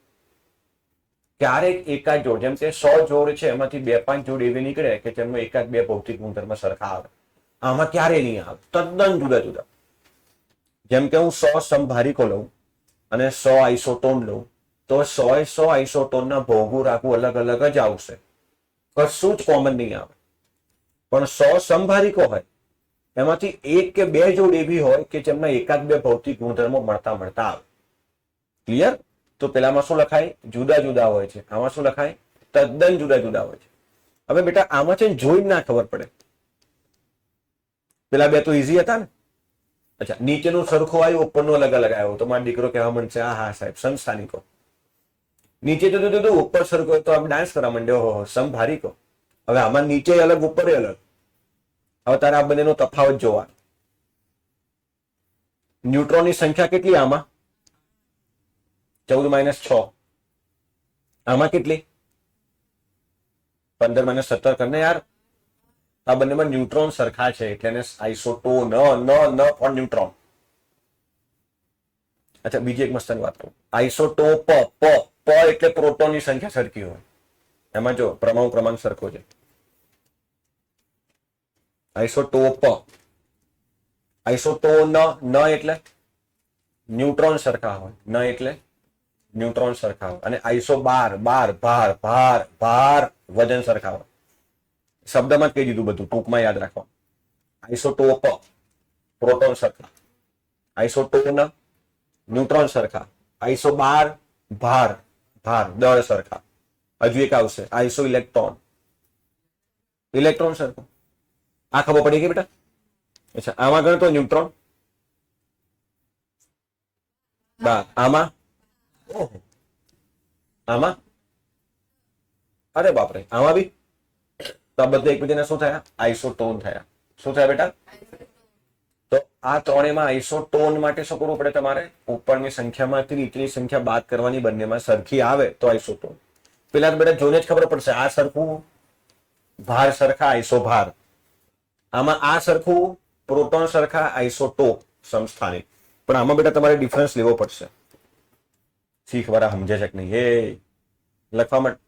ક્યારેક એકાદ જોડ, જેમ કે 100 જોડ છે, એમાંથી 2-5 જોડ એવી નીકળે કે જેમનો એકાદ બે ભૌતિક ગુણધર્મ સરખા આવે. આમાં ક્યારે નહીં આવે, તદ્દન જુદા જુદા. જેમ કે હું 100 સમભારિકો લઉં અને 100 આઇસોટોન લઉં, તો 100 આઇસોટોનના ભૌગો રાગો અલગ અલગ જ આવશે, કશું જ કોમન નહીં આવે. પણ 100 સમભારિકો હોય, એમાંથી એક કે બે જોડ એવી હોય કે જેમના એકાદ બે ભૌતિક ગુણધર્મો મળતા આવે. ક્લિયર? તો પેલામાં શું લખાય? જુદા જુદા હોય છે. આમાં શું લખાય? તદ્દન જુદા જુદા હોય છે. હવે બેટા આમાં છે જોઈને ના ખબર પડે. પેલા બે તો ઈઝી હતા ને. અચ્છા, નીચેનું સરખું આવ્યું, ઉપરનું અલગ અલગ આવ્યું, તો મારો દીકરો કહેવા માંડશે હા સાહેબ સંસ્થાનિકો. નીચે જુદું જુદું, ઉપર સરખું હોય તો આમ ડાન્સ કરવા માંડે, ઓહો સમભારીકો. હવે આમાં નીચે અલગ, ઉપર અલગ. હવે તારે આ બંનેનો તફાવત જોવા. ન્યુટ્રોનની સંખ્યા કેટલી આમાં? 14 - 6. આમાં કેટલી? 15 - 17 કરને યાર. આ બંનેમાં ન્યુટ્રોન સરખા છે એટલે એને આઇસોટોન ફોર ન્યુટ્રોન. અચ્છા, બીજી એક મસ્તની વાત કહું. આઇસોટોપ પ એટલે પ્રોટોનની સંખ્યા સરખી હોય. એમાં જો પરમાણુ ક્રમાંક સરખો છે. આઇસોટોપ. આઇસોટોન ન એટલે ન્યુટ્રોન સરખા હોય, ન એટલે ન્યુટ્રોન સરખા હોય. અને આઈસો 12 ભાર વજન સરખા હોય. શબ્દમાં જ કહી દીધું બધું, ટૂંકમાં યાદ રાખવા. આઇસોટોપ પ્રોટોન સરખા, આઇસોટોન ન્યુટ્રોન સરખા, આઈસો 12 ભાર દળ સરખા. હજુ એક આવશે આઈસો ઇલેક્ટ્રોન સરખો. આ ખબર પડી ગઈ બેટા? અચ્છા, આમાં ગણતો ન્યુટ્રોન 12. આમાં આમાં અરે બાપરે, આમાં બી. તો આ બધા એકબીજાને શું થયા? આઇસોટોન થયા. શું થયા બેટા? તો આ ત્રણેયમાં આઇસોટોન માટે શું કરવું પડે તમારે? ઉપરની સંખ્યામાંથી નીચેની સંખ્યા બાદ કરવાની, બંનેમાં સરખી આવે તો આઇસોટોન. પેલા તો બેટા જોઈને જ ખબર પડશે. આ સરખું ભાર સરખા, આઈસો ભાર. આમાં આ સરખું પ્રોટોન સરખા, આઇસોટોપ સમસ્થાનિક. પણ આમાં બેટા તમારે ડિફરન્સ લેવો પડશે. શીખ વાળા સમજે છે કે નહીં એ લખવા માટે.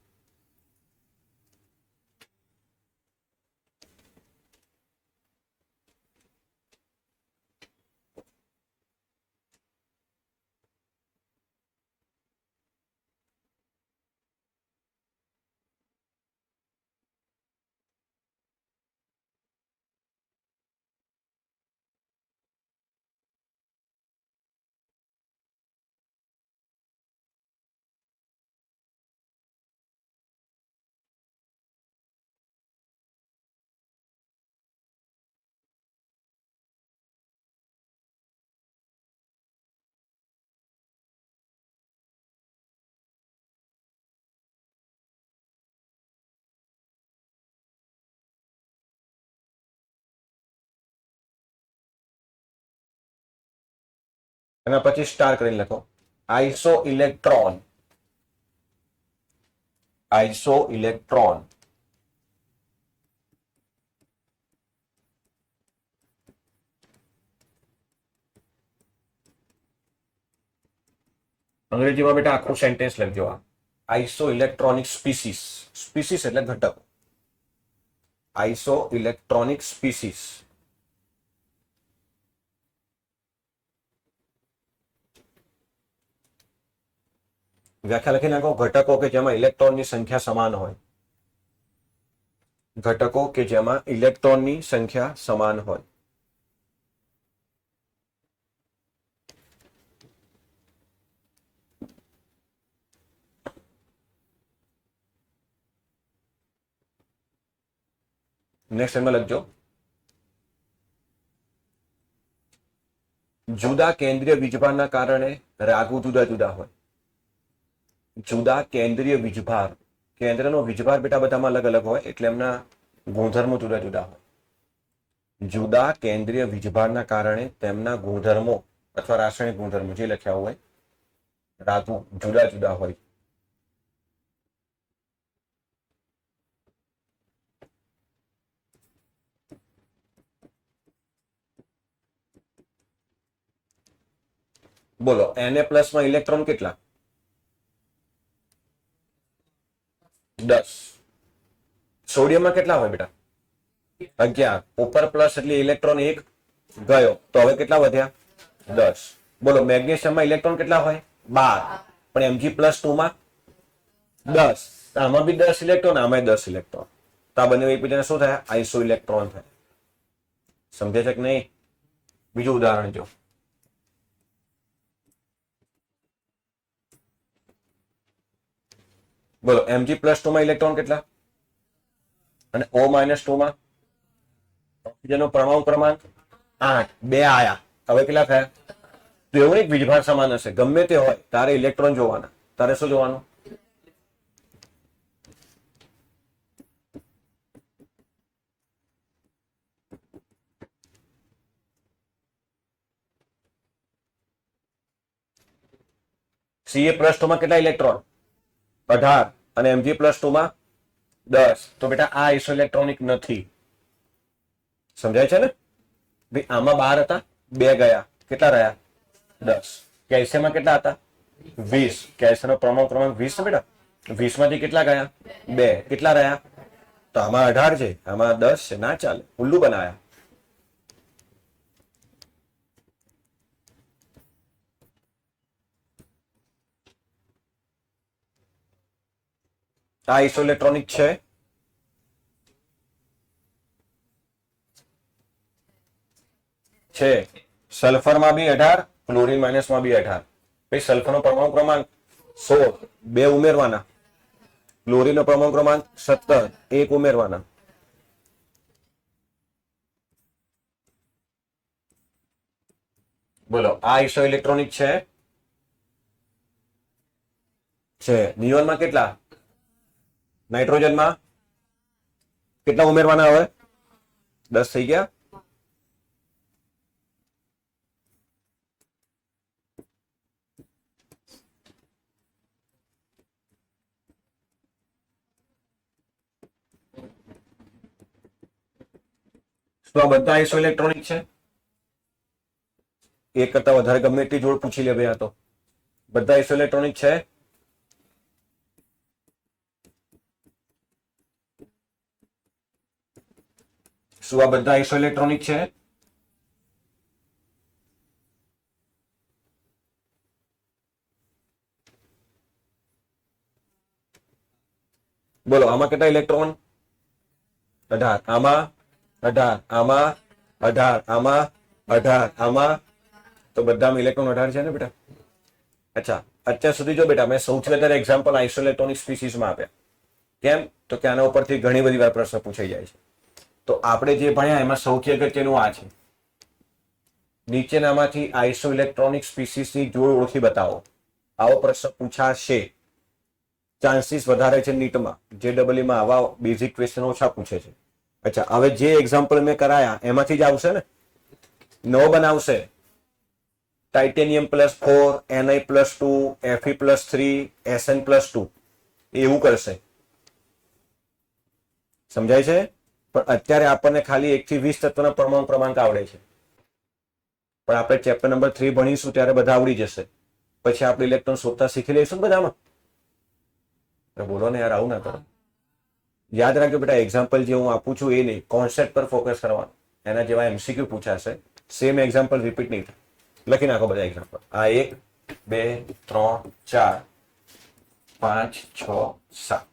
અને પછી સ્ટાર કરીને લખો. Iso electron, iso electron. અંગ્રેજીમાં બેટા આખું સેન્ટેન્સ લખજો. Iso electronic species. સ્પીસીસ એટલે ઘટક. Iso electronic species. વ્યાખ્યા લખી નાખો. ઘટકો કે જેમાં ઇલેક્ટ્રોનની સંખ્યા સમાન હોય. ઘટકો કે જેમાં ઇલેક્ટ્રોનની સંખ્યા સમાન હોય. નેક્સ્ટ એમાં લખજો. જુદા કેન્દ્રીય વીજભારના કારણે રાગુ જુદા જુદા હોય. જુદા કેન્દ્રીય વીજભાર. કેન્દ્રનો વીજભાર બેટા બધામાં અલગ અલગ હોય એટલે એમના ગુણધર્મો જુદા જુદા હોય. જુદા કેન્દ્રીય વીજભારના કારણે તેમના ગુણધર્મો અથવા રાસાયણિક ગુણધર્મો જે લખ્યા હોય રાગુ જુદા જુદા હોય. બોલો, Na+ માં ઇલેક્ટ્રોન કેટલા? 10. સોડિયમમાં કેટલા હોય બેટા? 11. ઉપર પ્લસ એટલે ઇલેક્ટ્રોન 1 ગયો, તો હવે કેટલા વધ્યા? 10. બોલો, મેગ્નેશિયમમાં ઇલેક્ટ્રોન કેટલા હોય? 12. પણ Mg+2 માં 10. આમાં બી 10 ઇલેક્ટ્રોન, આમાં 10 ઇલેક્ટ્રોન. તો આ બંને એકબીજાને શું થયા? આઈસો ઇલેક્ટ્રોન થયા. સમજે છે કે નહીં? બીજું ઉદાહરણ જો. બોલો Mg+2 માં ઇલેક્ટ્રોન કેટલા અને O-2 માં ઓક્સિજનનો પરમાણુ ક્રમાંક 8, 2 આયા. હવે કેટલા થયા? તો એવું નહીં વીજભાર સમાન હશે, ગમે તે હોય તારે ઇલેક્ટ્રોન જોવાના. તારે શું જોવાનું? Ca+2 માં કેટલા ઇલેક્ટ્રોન? 18 અને Mg+2 માં 10. તો બેટા આ આઇસોઇલેક્ટ્રોનિક નથી. સમજાય છે ને ભાઈ? આમાં 12 હતા, 2 ગયા, કેટલા રહ્યા? 10. કેલ્શિયમમાં કેટલા હતા? 20. કેલ્શિયમનો પરમાણુ ક્રમાંક 20 છે બેટા. 20 માંથી કેટલા ગયા? 2. કેટલા રહ્યા? તો આમાં 18 છે, આમાં 10 છે. ના ચાલે, ઉલ્લુ બનાવ્યા. આ આઇસોઇલેક્ટ્રોનિક છે. સલ્ફરમાં બી 18, ક્લોરીન માઇનસમાં બી 18. ભાઈ સલ્ફરનો પરમાણુ ક્રમાંક 16, 2 ઉમેરવાના. ક્લોરીનનો પરમાણુ ક્રમાંક 17, 1 ઉમેરવાના. બોલો આ આઇસોઇલેક્ટ્રોનિક છે. નિયોનમાં કેટલા? નાઇટ્રોજનમાં કેટલા ઉમેરવાના? હવે 10 થઈ ગયા. તો આ બધા આઇસોઇલેક્ટ્રોનિક છે. એક કરતા વધારે ગમે તે જોડ પૂછી લે ભાઈ. આ તો બધા આઇસોઇલેક્ટ્રોનિક છે. શું આ બધા આઇસોઇલેક્ટ્રોનિક છે? બોલો આમાં કેટલા ઇલેક્ટ્રોન? 18. આમાં 18, આમાં 18, આમાં 18, આમાં. તો બધામાં ઇલેક્ટ્રોન 18 છે ને બેટા. અચ્છા, અત્યાર સુધી જો બેટા મેં સૌથી વધારે એક્ઝામ્પલ આઇસોઇલેક્ટ્રોનિક સ્પીસીસમાં આપ્યા. કેમ? તો કે આના ઉપરથી ઘણી બધી વાર પ્રશ્ન પૂછાઈ જાય છે. તો આપણે જે ભણ્યા એમાં સૌથી અગત્યનું આ છે. નીચેનામાંથી આઇસોઇલેક્ટ્રોનિક સ્પીસીસની જોડ ઓળખી બતાવો. આવો પ્રશ્ન પૂછાશે. ચાન્સીસ વધારે છે નીટમાં. JEE માં આવા બેઝિક ક્વેશ્ચન ઓછા પૂછે છે. અચ્છા, હવે જે એક્ઝામ્પલ મેં કરાયા એમાંથી જ આવશે ને. નવો બનાવશે. Titanium+4, Ni+2, Fe+3, Sn+2 એવું કરશે. સમજાય છે? પણ અત્યારે આપણને ખાલી 1 થી 20 તત્વના પરમાણુ ક્રમાંક આવડે છે. પણ આપણે ચેપ્ટર નંબર 3 ભણીશું ત્યારે બધા આવડી જશે. પછી આપણે ઇલેક્ટ્રોન શોધતા શીખી લઈશું બધામાં. બોલો ને યાર, આવું ના કરો. યાદ રાખજો બેટા, એક્ઝામ્પલ જે હું આપું છું એ નહીં, કોન્સેપ્ટ પર ફોકસ કરવાનું. એના જેવા MCQ પૂછાશે, સેમ એક્ઝામ્પલ રિપીટ નહીં થાય. લખી નાખો બધા એક્ઝામ્પલ. આ 1, 2, 3, 4, 5, 6, 7.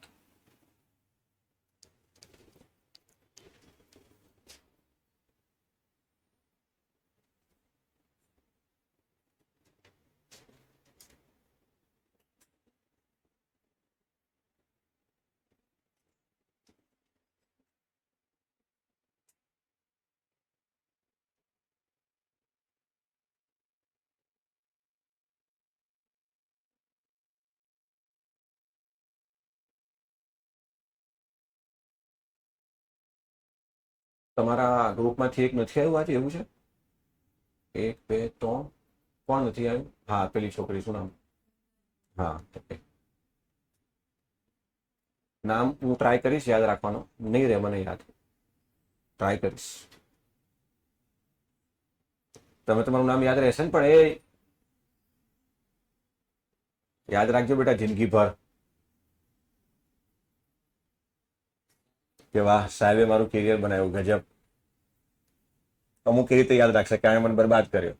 તમારા ગ્રુપમાંથી એક નથી આવ્યું આજે? એવું છે? 1, 2, 3. કોણ નથી આવ્યું? હા, પેલી છોકરી, શું નામ? હા, નામ હું ટ્રાય કરીશ યાદ રાખવાનો. નહીં રે મને યાદ. ટ્રાય કરીશ. તમે તમારું નામ યાદ રહેશે ને, પણ એ યાદ રાખજો બેટા જિંદગી ભર. કે વાહ, સાહેબે મારું કેરિયર બનાવ્યું, ગજબ. અમુક એ રીતે યાદ રાખશે કે મને બરબાદ કર્યો.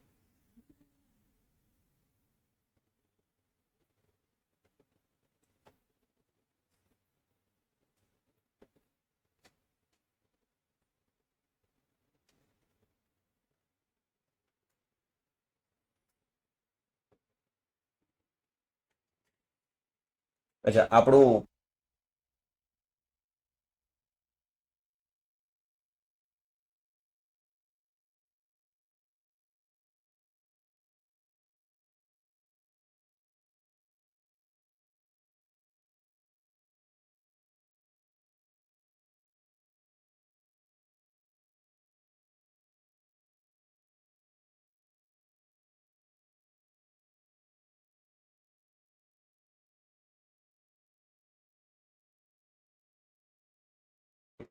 અચ્છા, આપણું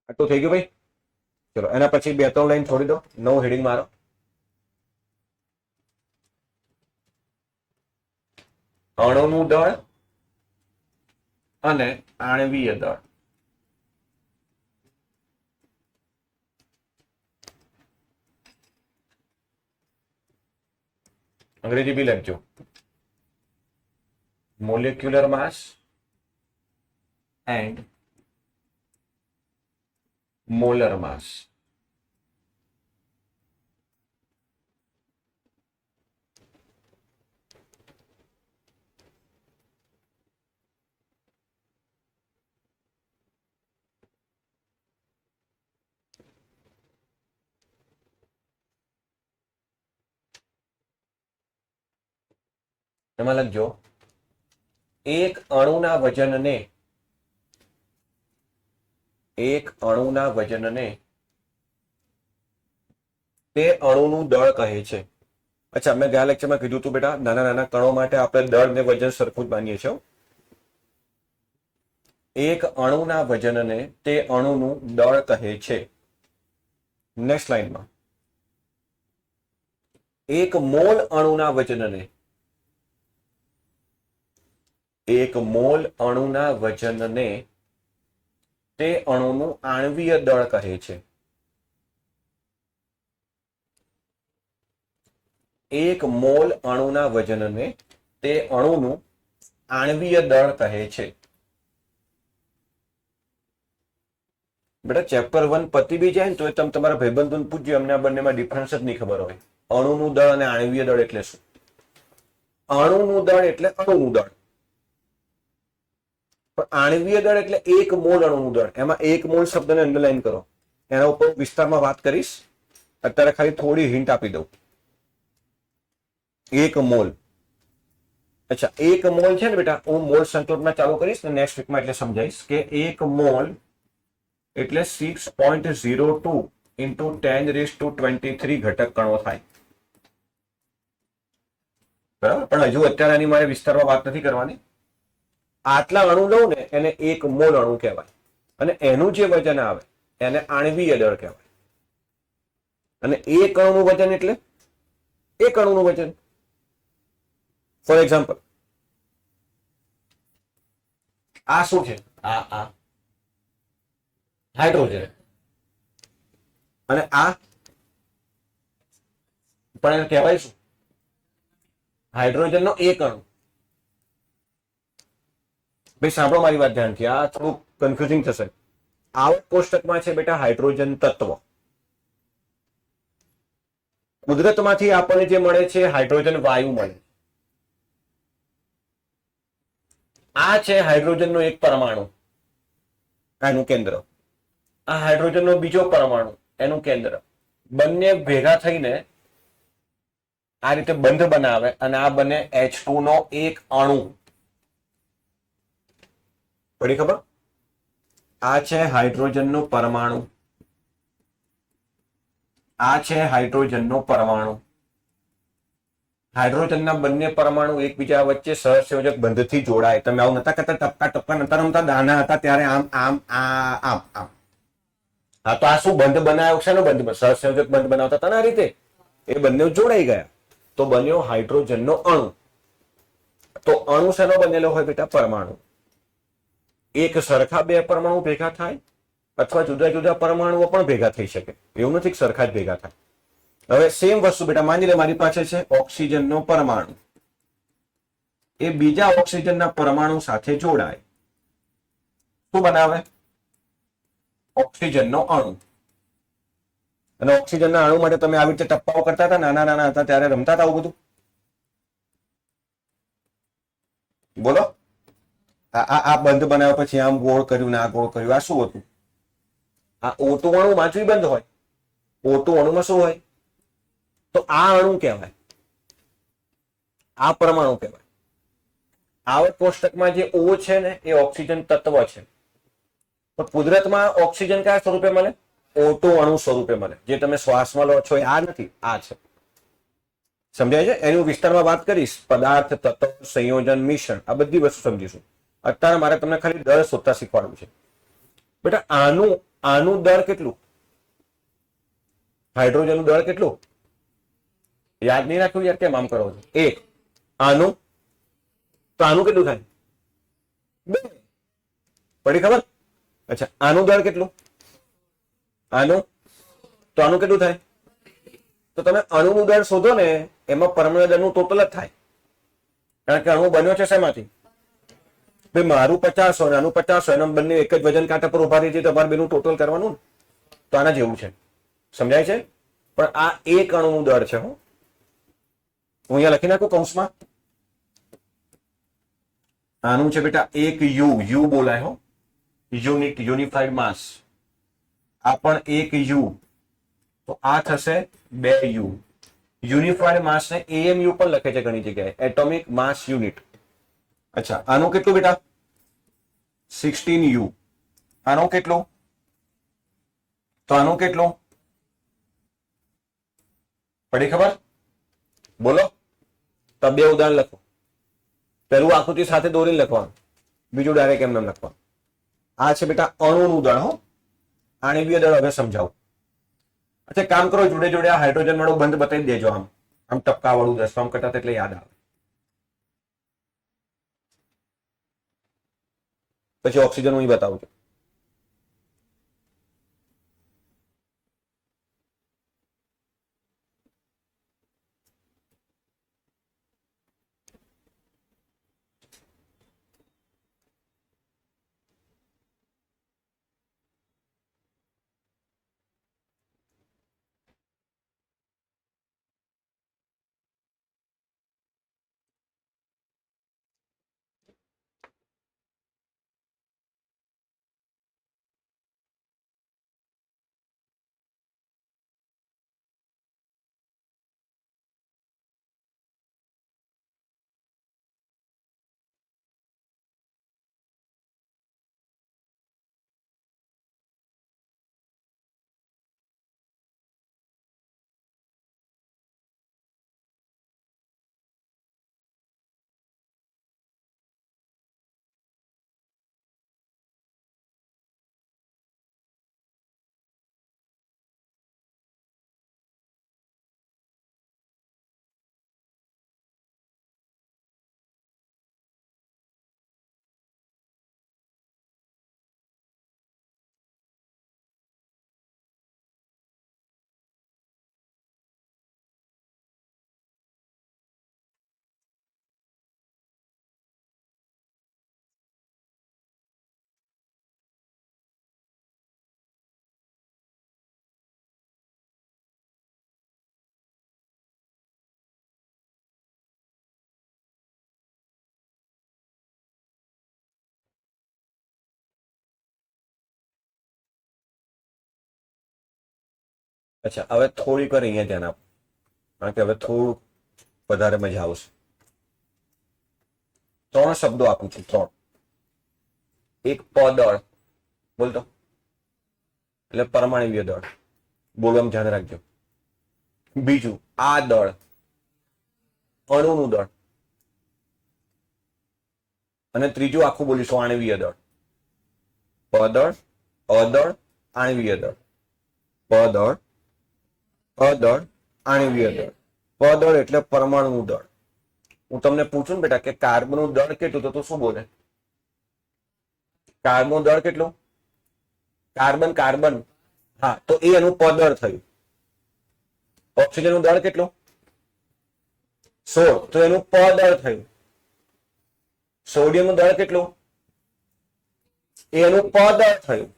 આટલું થઈ ગયું ભાઈ. ચલો એના પછી 2-3 લાઈન છોડી દો, નવું હેડિંગ મારો. અણુનું દળ અને આણ્વીય દળ. અંગ્રેજી બી લખજો. મોલેક્યુલર માસ એન્ડ મોલર માસ. એમાં લખજો એક અણુના વજનને તે અણુનું દળ કહે છે. અચ્છા, મેં ગયા લેક્ચરમાં કીધું હતું બેટા, નાના નાના કણો માટે આપણે દળ ને વજન સરખું જ માનીએ છીએ. એક અણુના વજનને તે અણુનું દળ કહે છે. નેક્સ્ટ લાઈનમાં એક મોલ અણુના વજનને તે અણુનું આણ્વીય દળ કહે છે. એક મોલ અણુના વજનને તે અણુનું આણ્વીય દળ કહે છે. બેટા ચેપ્ટર 1 પતી બી જાય ને તો તમે તમારા ભાઈબંધોને પૂછજો, અમને આ બંનેમાં ડિફરન્સ જ નહીં ખબર હોય. અણુનું દળ અને આણ્વીય દળ એટલે શું? અણુનું દળ એટલે અણુનું દળ, પણ આણ્વીય દળ એટલે એક મોલ અણુનું દળ. એમાં એક મોલ શબ્દને અંડરલાઈન કરો, એના ઉપર વિસ્તારમાં વાત કરીશ. અત્યારે ખાલી થોડી હિન્ટ આપી દઉં. એક મોલ. અચ્છા, એક મોલ છે ને બેટા, હું મોલ સંકલ્પના ચાલુ કરીશ ને નેક્સ્ટ વીકમાં એટલે સમજાઈશ કે એક મોલ એટલે 6.02 into 10⁻23 ઘટક કણો થાય. બરાબર, પણ હજુ અત્યારે આની મારે વિસ્તારમાં વાત નથી કરવાની. આટલા અણુ લઉં ને એને એક મોલ અણુ કહેવાય, અને એનું જે વજન આવે એને આણ્વીય દળ કહેવાય. અને એક અણુનું વજન એટલે એક અણુનું વજન. ફોર એક્ઝામ્પલ, આ શું છે? આ હાઇડ્રોજન, અને આ પણ એને કહેવાય શું? હાઇડ્રોજનનો એક અણુ. ભાઈ સાંભળો મારી વાત ધ્યાનથી, આ થોડું કન્ફ્યુઝિંગ થશે. આવક કોષ્ટકમાં છે બેટા હાઇડ્રોજન તત્વ. કુદરતમાંથી આપણને જે મળે છે હાઇડ્રોજન વાયુ મળે. આ છે હાઇડ્રોજનનો એક પરમાણુ, એનું કેન્દ્ર. આ હાઇડ્રોજનનો બીજો પરમાણુ, એનું કેન્દ્ર. બંને ભેગા થઈને આ રીતે બંધ બનાવે અને આ બને H2 નો એક અણુ. પડી ખબર? આ છે હાઇડ્રોજનનો પરમાણુ, આ છે હાઇડ્રોજનનો પરમાણુ. હાઇડ્રોજનના બંને પરમાણુ એકબીજા વચ્ચે સહસંયોજક બંધથી જોડાય. તમે આવું નતા કરતા, ટપકા ટપકા નતા રમતા, દાના હતા ત્યારે આમ આમ આમ આમ. હા, તો આ શું બંધ બનાવ્યો છે? બંધ સહસંયોજક બંધ બનાવતા હતા ને આ રીતે, એ બંને જોડાઈ ગયા તો બન્યો હાઇડ્રોજનનો અણુ. તો અણુ શેનો બનેલો હોય બેટા? પરમાણુ. એક સરખા બે પરમાણુ ભેગા થાય, અથવા જુદા જુદા પરમાણુઓ પણ ભેગા થઈ શકે. એવું નથી કે સરખા જ ભેગા થાય. હવે સેમ વસ્તુ બેટા માની લે મારી પાસે છે ઓક્સિજનનો પરમાણુ, એ બીજા ઓક્સિજનના પરમાણુ સાથે જોડાય, શું બનાવે? ઓક્સિજનનો અણુ. અને ઓક્સિજનના અણુ માટે તમે આવી રીતે ટપ્પાઓ કરતા હતા, નાના નાના હતા ત્યારે રમતા હતા આવું બધું? બોલો. આ બંધ બનાવ્યા પછી આમ ગોળ કર્યું ને આ ગોળ કર્યું, આ શું હતું? આ O2 અણુ વાંચવી બંધ હોય. O2 અણુમાં શું હોય? તો આ અણુ કહેવાય, આ પરમાણુ કહેવાય. આવક કોષ્ટકમાં જે O છે ને એ ઓક્સિજન તત્વ છે, પણ કુદરતમાં ઓક્સિજન કયા સ્વરૂપે મળે? O2 અણુ સ્વરૂપે મળે. જે તમે શ્વાસમાં લો છો એ આ નથી, આ છે. સમજાય છે? એની વિસ્તારમાં વાત કરીશ. પદાર્થ, તત્વ, સંયોજન, મિશ્રણ, આ બધી વસ્તુ સમજીશું. અત્યારે મારે તમને ખાલી દળ શોધતા શીખવાડવું છે. બેટા આનું દળ કેટલું? હાઇડ્રોજનનું દળ કેટલું? યાદ નહીં રાખ્યું યાર, કેમ આમ કરો છો? 1. આનું તો આનું કેટલું થાય? 2. પડી ખબર? અચ્છા, આનું દળ કેટલું? આનું તો આનું કેટલું થાય? તો તમે અણુનું દળ શોધો ને, એમાં પરમાણુ દળનું ટોટલ જ થાય, કારણ કે અણુ બન્યો છે શેમાંથી? ભાઈ મારું 50 હોય, આનું 50 હોય, બંને એક જ વજન કાંટા પર ઉભા રહી છે, તમારે બેનું ટોટલ કરવાનું ને. તો આના જેવું છે, સમજાય છે? પણ આ એક અણુનું દળ છે. હું અહીંયા લખી નાખું કૌંસમાં. આનું છે બેટા 1 યુ, યુ બોલાય હો, યુનિટ, યુનિફાઈડ માસ. આ પણ 1 યુ, તો આ થશે 2 યુ. યુનિફાઈડ માસ ને એએમયુ પણ લખે છે ઘણી જગ્યાએ, એટોમિક માસ યુનિટ. અચ્છા, આનું કેટલું બેટા? 16 યુ. આનું કેટલું? તો આનું કેટલું? પડી ખબર? બોલો. તો 2 ઉદાહરણ લખો. પહેલું આકૃતિ સાથે દોરીને લખવાનું, બીજું ડાયરેક્ટ એમ લખવાનું. આ છે બેટા અણુનું દળ. હો, આણ્વીય દળ હવે સમજાવું. અચ્છા, કામ કરો, જોડે જોડે આ હાઇડ્રોજન વાળું બંધ બતાવી દેજો. આમ આમ ટપકા વાળું 10 કરતા એટલે યાદ આવે. પછી ઓક્સિજન હું બતાવું છું. અચ્છા, હવે થોડીક વાર અહીંયા ધ્યાન આપો, કારણ કે હવે થોડું વધારે મજા આવશે. 3 શબ્દો આપું છું, 3. એક પદળ, બોલતો એટલે પરમાણ્વીય દળ, બોલવામાં ધ્યાન રાખજો. બીજું આ દળ, અણુનું દળ. અને ત્રીજું આખું બોલીશું આણ્વીય દળ. પદળ, અદળ, આણ્વીય દળ. પદળ, અદળ, આણ્વીય દળ. પદળ એટલે પરમાણુ દળ. હું તમને પૂછું ને બેટા કે કાર્બનનું દળ કેટલું, તો તું શું બોલે? કાર્બનનું દળ કેટલું? Carbon, carbon. હા, તો એ એનું પદળ થયું. ઓક્સિજનનું દળ કેટલું? 16, તો એનું પદળ થયું. સોડિયમનું દળ કેટલું? એનું પદળ થયું.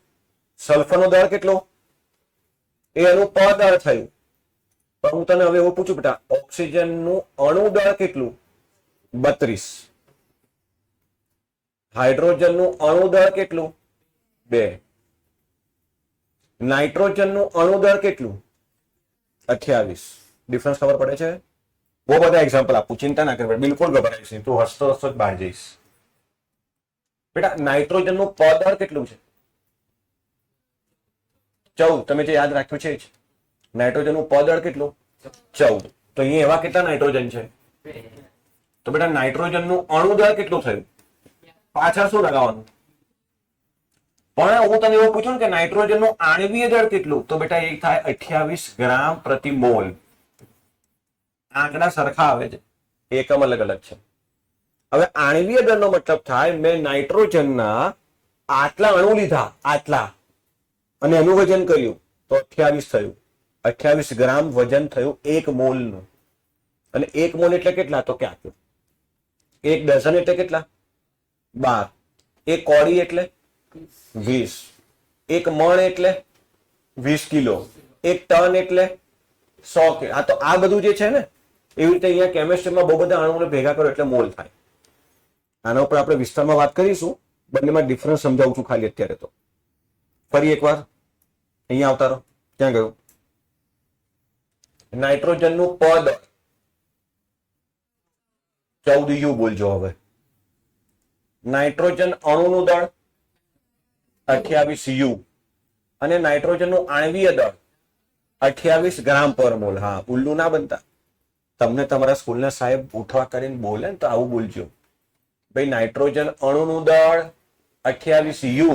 સલ્ફરનું દળ કેટલું? એનું પદળ થયું. પણ હું તને હવે એવું પૂછું બેટા, ઓક્સિજનનું અણુ દળ કેટલું? 32. હાઇડ્રોજનનું અણુ દળ કેટલું? 2. નાઇટ્રોજનનું અણુ દળ કેટલું? 28. ડિફરન્સ ખબર પડે છે? બહુ બધા એક્ઝામ્પલ આપું, ચિંતા ના કર, બિલકુલ ગભરાઈશ નહીં, તું હસતો હસતો જ બહાર જઈશ. બેટા નાઇટ્રોજનનું પદળ કેટલું છે? 14. તમે જે યાદ રાખ્યું છે નાઇટ્રોજનનું પદળ કેટલું? 14. તો અહીંયા એવા કેટલા નાઇટ્રોજન છે? તો બેટા નાઇટ્રોજનનું અણુ દળ કેટલું થયું? પાછળ શું લગાવવાનું? પણ હું તને એવું પૂછું કે નાઇટ્રોજન નું આણ્વીય દળ કેટલું, તો બેટા એ થાય 28 ગ્રામ પ્રતિ મોલ. આંકડા સરખા આવે છે, એકમ અલગ અલગ છે. હવે આણ્વીય દળનો મતલબ થાય મેં નાઇટ્રોજનના આટલા અણુ લીધા, આટલા, અને એનું વજન કર્યું તો 28 થયું. 28 ગ્રામ વજન થયું 1 મોલનું. અને 1 મોલ એટલે કેટલા, તો કે આટલું. 1 ડઝન એટલે કેટલા, 12. 1 કોડી એટલે 20. 1 મણ એટલે 20 કિલો. 1 ટન એટલે 100 કિલો. તો આ બધું જે છે ને, એવી રીતે અહીંયા કેમિસ્ટ્રીમાં બહુ બધા અણુઓને ભેગા કરો એટલે મોલ થાય. આના ઉપર આપણે વિસ્તારમાં વાત કરીશું. બંનેમાં ડિફરન્સ સમજાવું છું ખાલી અત્યારે. તો ફરી એકવાર અહીંયા આવતા રહો. ક્યાં ગયું? નાઇટ્રોજનનું પદ 14U બોલજો હવે. નાઇટ્રોજન અણુનું દળ 28U. અને નાઇટ્રોજનનું આણ્વીય દળ 28 ગ્રામ પર મોલ. હા, ઉલ્લુ ના બનતા. તમને તમારા સ્કૂલના સાહેબ ઉઠવા કરીને બોલે ને તો આવું બોલજો. ભાઈ નાઇટ્રોજન અણુનું દળ 28U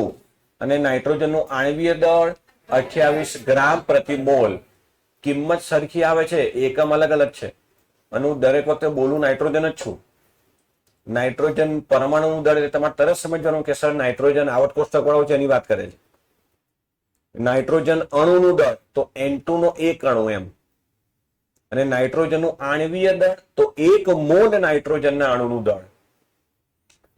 અને નાઇટ્રોજનનું આણ્વીય દળ 28 ગ્રામ પ્રતિ મોલ. કિંમત સરખી આવે છે, એકમ અલગ અલગ છે. અને હું દરેક વખતે બોલું નાઇટ્રોજન જ છું. નાઇટ્રોજન પરમાણુનું દળ એટલે તમારે તરત સમજવાનું કે સર નાઇટ્રોજન આવર્ત કોષ્ટક વાળો છે એની વાત કરે છે. નાઇટ્રોજન અણુનું દળ તો N2 નો એક અણુ એમ. અને નાઇટ્રોજનનું આણ્વીય દળ તો 1 મોલ નાઇટ્રોજનના અણુનું દળ.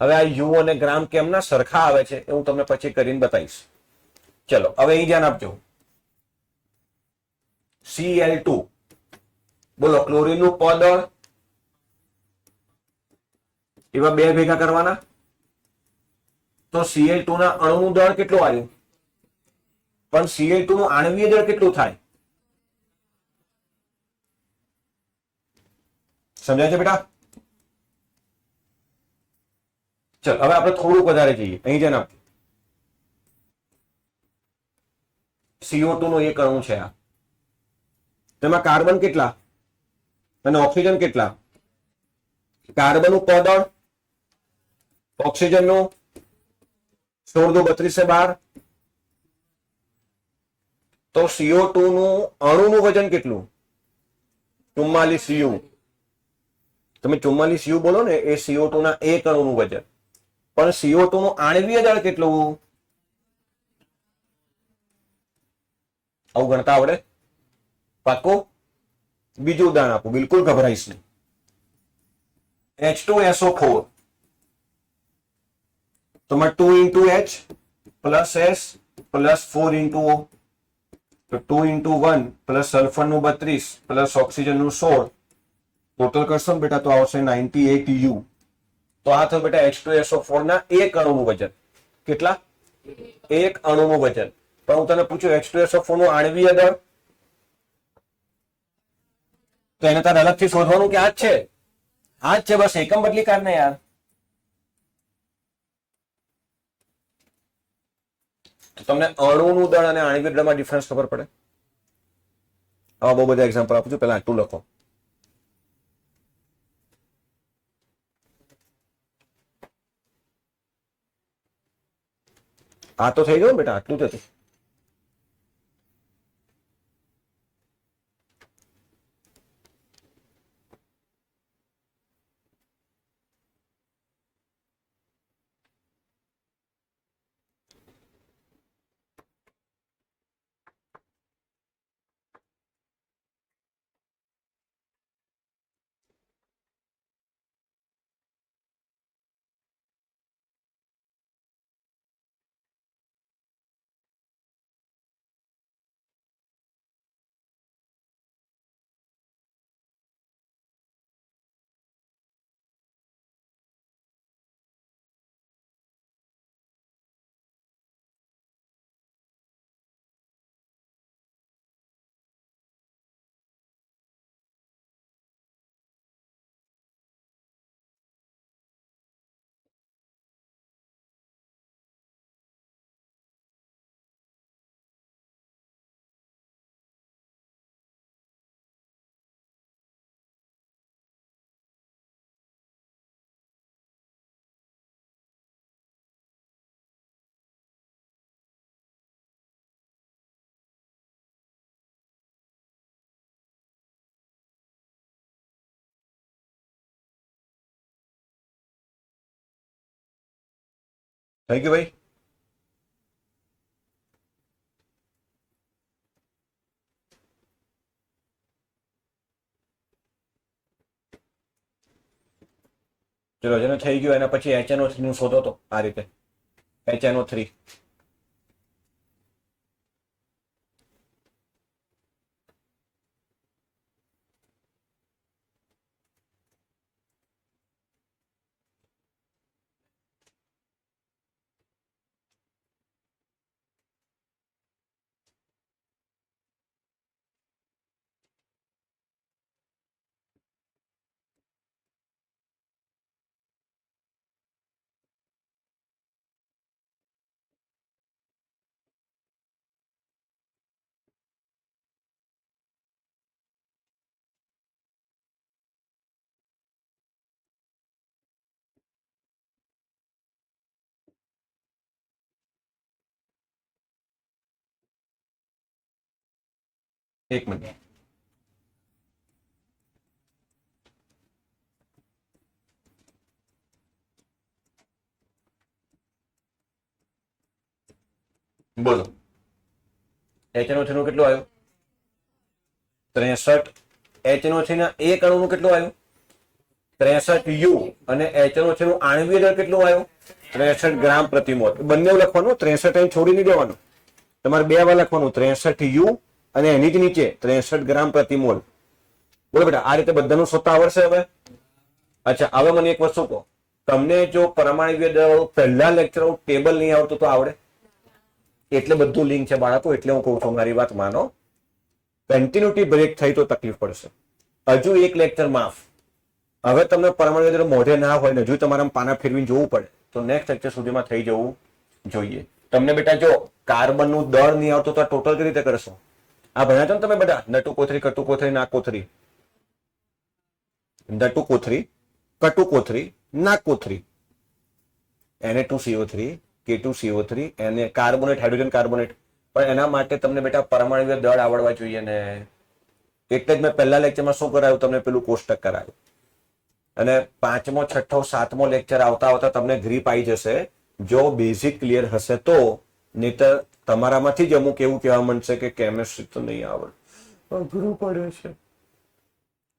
હવે આ યુ અને ગ્રામ કેમના સરખા આવે છે એ હું તમને પછી કરીને બતાવીશ. ચલો હવે અહીં ધ્યાન આપજો. Cl2 બોલો, ક્લોરીનનું પદળ એવા બે ભેગા કરવાના. તો Cl2 ના અણુનું દળ કેટલું આવ્યું, પણ Cl2 નું આણ્વીય દળ કેટલું થાય? સમજાય છે બેટા? ચલ હવે આપણે થોડુંક વધારે જઈએ. અહીં ધ્યાન આપજો. CO2 નો એક અણુ છે આ. તેમાં કાર્બન કેટલા અને ઓક્સિજન કેટલા? કાર્બનનું પદળ ઓક્સિજનનું 16 × 32 = 12. તો CO2 નું અણુનું વજન કેટલું? 44U. તમે 44U બોલો ને, એ CO2 ના એક અણુનું વજન. પણ CO2 નું આણ્વીય દળ કેટલું? આવું ગણતા આવડે? પાક્કું? બીજું ઉદાહરણ આપું, બિલકુલ ગભરાઈશ નહીં. H2SO4 તો 2 × H + S + 4 × O. તો 2 × 1 પ્લસ સલ્ફરનું 32 પ્લસ ઓક્સિજનનું 16. ટોટલ કરશો ને બેટા તો આવશે 98U. તો આ થયું બેટા H2SO4 ના એક અણુનું વજન. કેટલા? એક અણુનું વજન. પણ હું તને પૂછ્યું H2SO4 નું આણ્વીય દળ, તો એને તારે અલગથી શોધવાનું કે આ જ છે? આ જ છે, બસ એકમ બદલી કાઢને યાર. તો તમને અણુનું દળ અને આણ્વીય દળમાં ડિફરન્સ ખબર પડે. આવા બહુ બધા એક્ઝામ્પલ આપું છું, પહેલા આટલું લખો. આ તો થઈ ગયું બેટા, આટલું જ હતું. થઈ ગયું ભાઈ? ચલો, જેને થઈ ગયું એના પછી HNO3 નું શોધો તો આ રીતે. HNO3 એક મિનિટ. બોલો, HNO3 નું કેટલું આવ્યું? 63. HNO3 ના એક અણુનું કેટલું આવ્યું? 63 U. અને HNO3 નું આણ્વિક દળ કેટલું આવ્યું? 63 ગ્રામ પ્રતિ મોલ. બંને લખવાનું, 63 અહીં છોડી નહીં દેવાનું. તમારે બે વાર લખવાનું, 63 U અને એની જ નીચે 63 ગ્રામ પ્રતિ મોલ. બોલો બેટા, આ રીતે બધાનું શોધતા આવડશે હવે? અચ્છા, હવે મને એક વસ્તુ કહો, તમને જો પરમાણ્વીય દળ પહેલા લેક્ચર ટેબલ નહીં આવતું તો આવડે? એટલે બધું લિંક છે બાળકો, એટલે હું કહું છું મારી વાત માનો. કન્ટિન્યુટી બ્રેક થઈ તો તકલીફ પડશે. હજુ એક લેક્ચર માફ. હવે તમને પરમાણ્વીય દળ મોઢે ના હોય ને હજુ તમારા પાના ફેરવીને જોવું પડે તો નેક્સ્ટ લેક્ચર સુધીમાં થઈ જવું જોઈએ. તમને બેટા જો કાર્બનનું દળ નહીં આવતું તો આ ટોટલ કેવી રીતે કરશો? આ ભણ્યા છો ને તમે બેટા, નટુ કોથળી, કટુ કોથળી, નાક કોથળી. નટુ કોથળી, કટુ કોથળી, નાક કોથળી. Na2CO3, K2CO3, એને કાર્બોનેટ, હાઇડ્રોજન કાર્બોનેટ. પણ એના માટે તમને બેટા પરમાણ્વીય દળ આવડવા જોઈએ ને. એટલે જ મેં પહેલા લેક્ચરમાં શું કરાયું, તમને પેલું કોષ્ટક કરાયું. અને 5મો, 6ઠ્ઠો, 7મો લેક્ચર આવતા આવતા તમને ગ્રીપ આવી જશે જો બેઝિક ક્લિયર હશે તો. નહીતર તમારામાંથી જ અમુક એવું કહેવા માંડશે કે કેમેસ્ટ્રી તો નહીં આવડે, અઘરું પડે છે.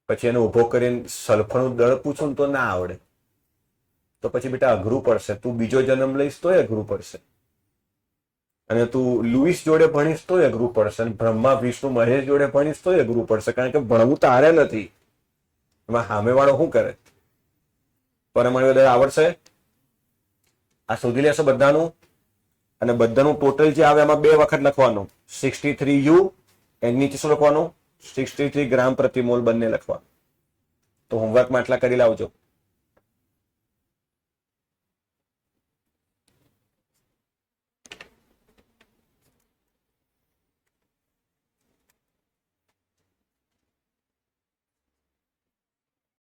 પછી એને ઉભો કરીને સલ્ફરનું દળ પૂછું તો ના આવડે તો પછી બેટા અઘરું પડશે. તું બીજો જન્મ લઈશ તોય અઘરું પડશે, અને તું લુઈસ જોડે ભણીશ તોય અઘરું પડશે, અને બ્રહ્મા, વિષ્ણુ, મહેશ જોડે ભણીશ તોય અઘરું પડશે. કારણ કે ભણવું તારે નથી, એમાં સામેવાળો શું કરે? પરમાણ્વીય દળ આવડશે? આ શોધી લેશો બધાનું. અને બધાનું ટોટલ જે આવે એમાં 2 વખત લખવાનું, 63 U, એની નીચે શું લખવાનું? 63 ગ્રામ પ્રતિ મોલ બંને લખવાનું. તો હોમવર્કમાં આટલા કરી લાવજો.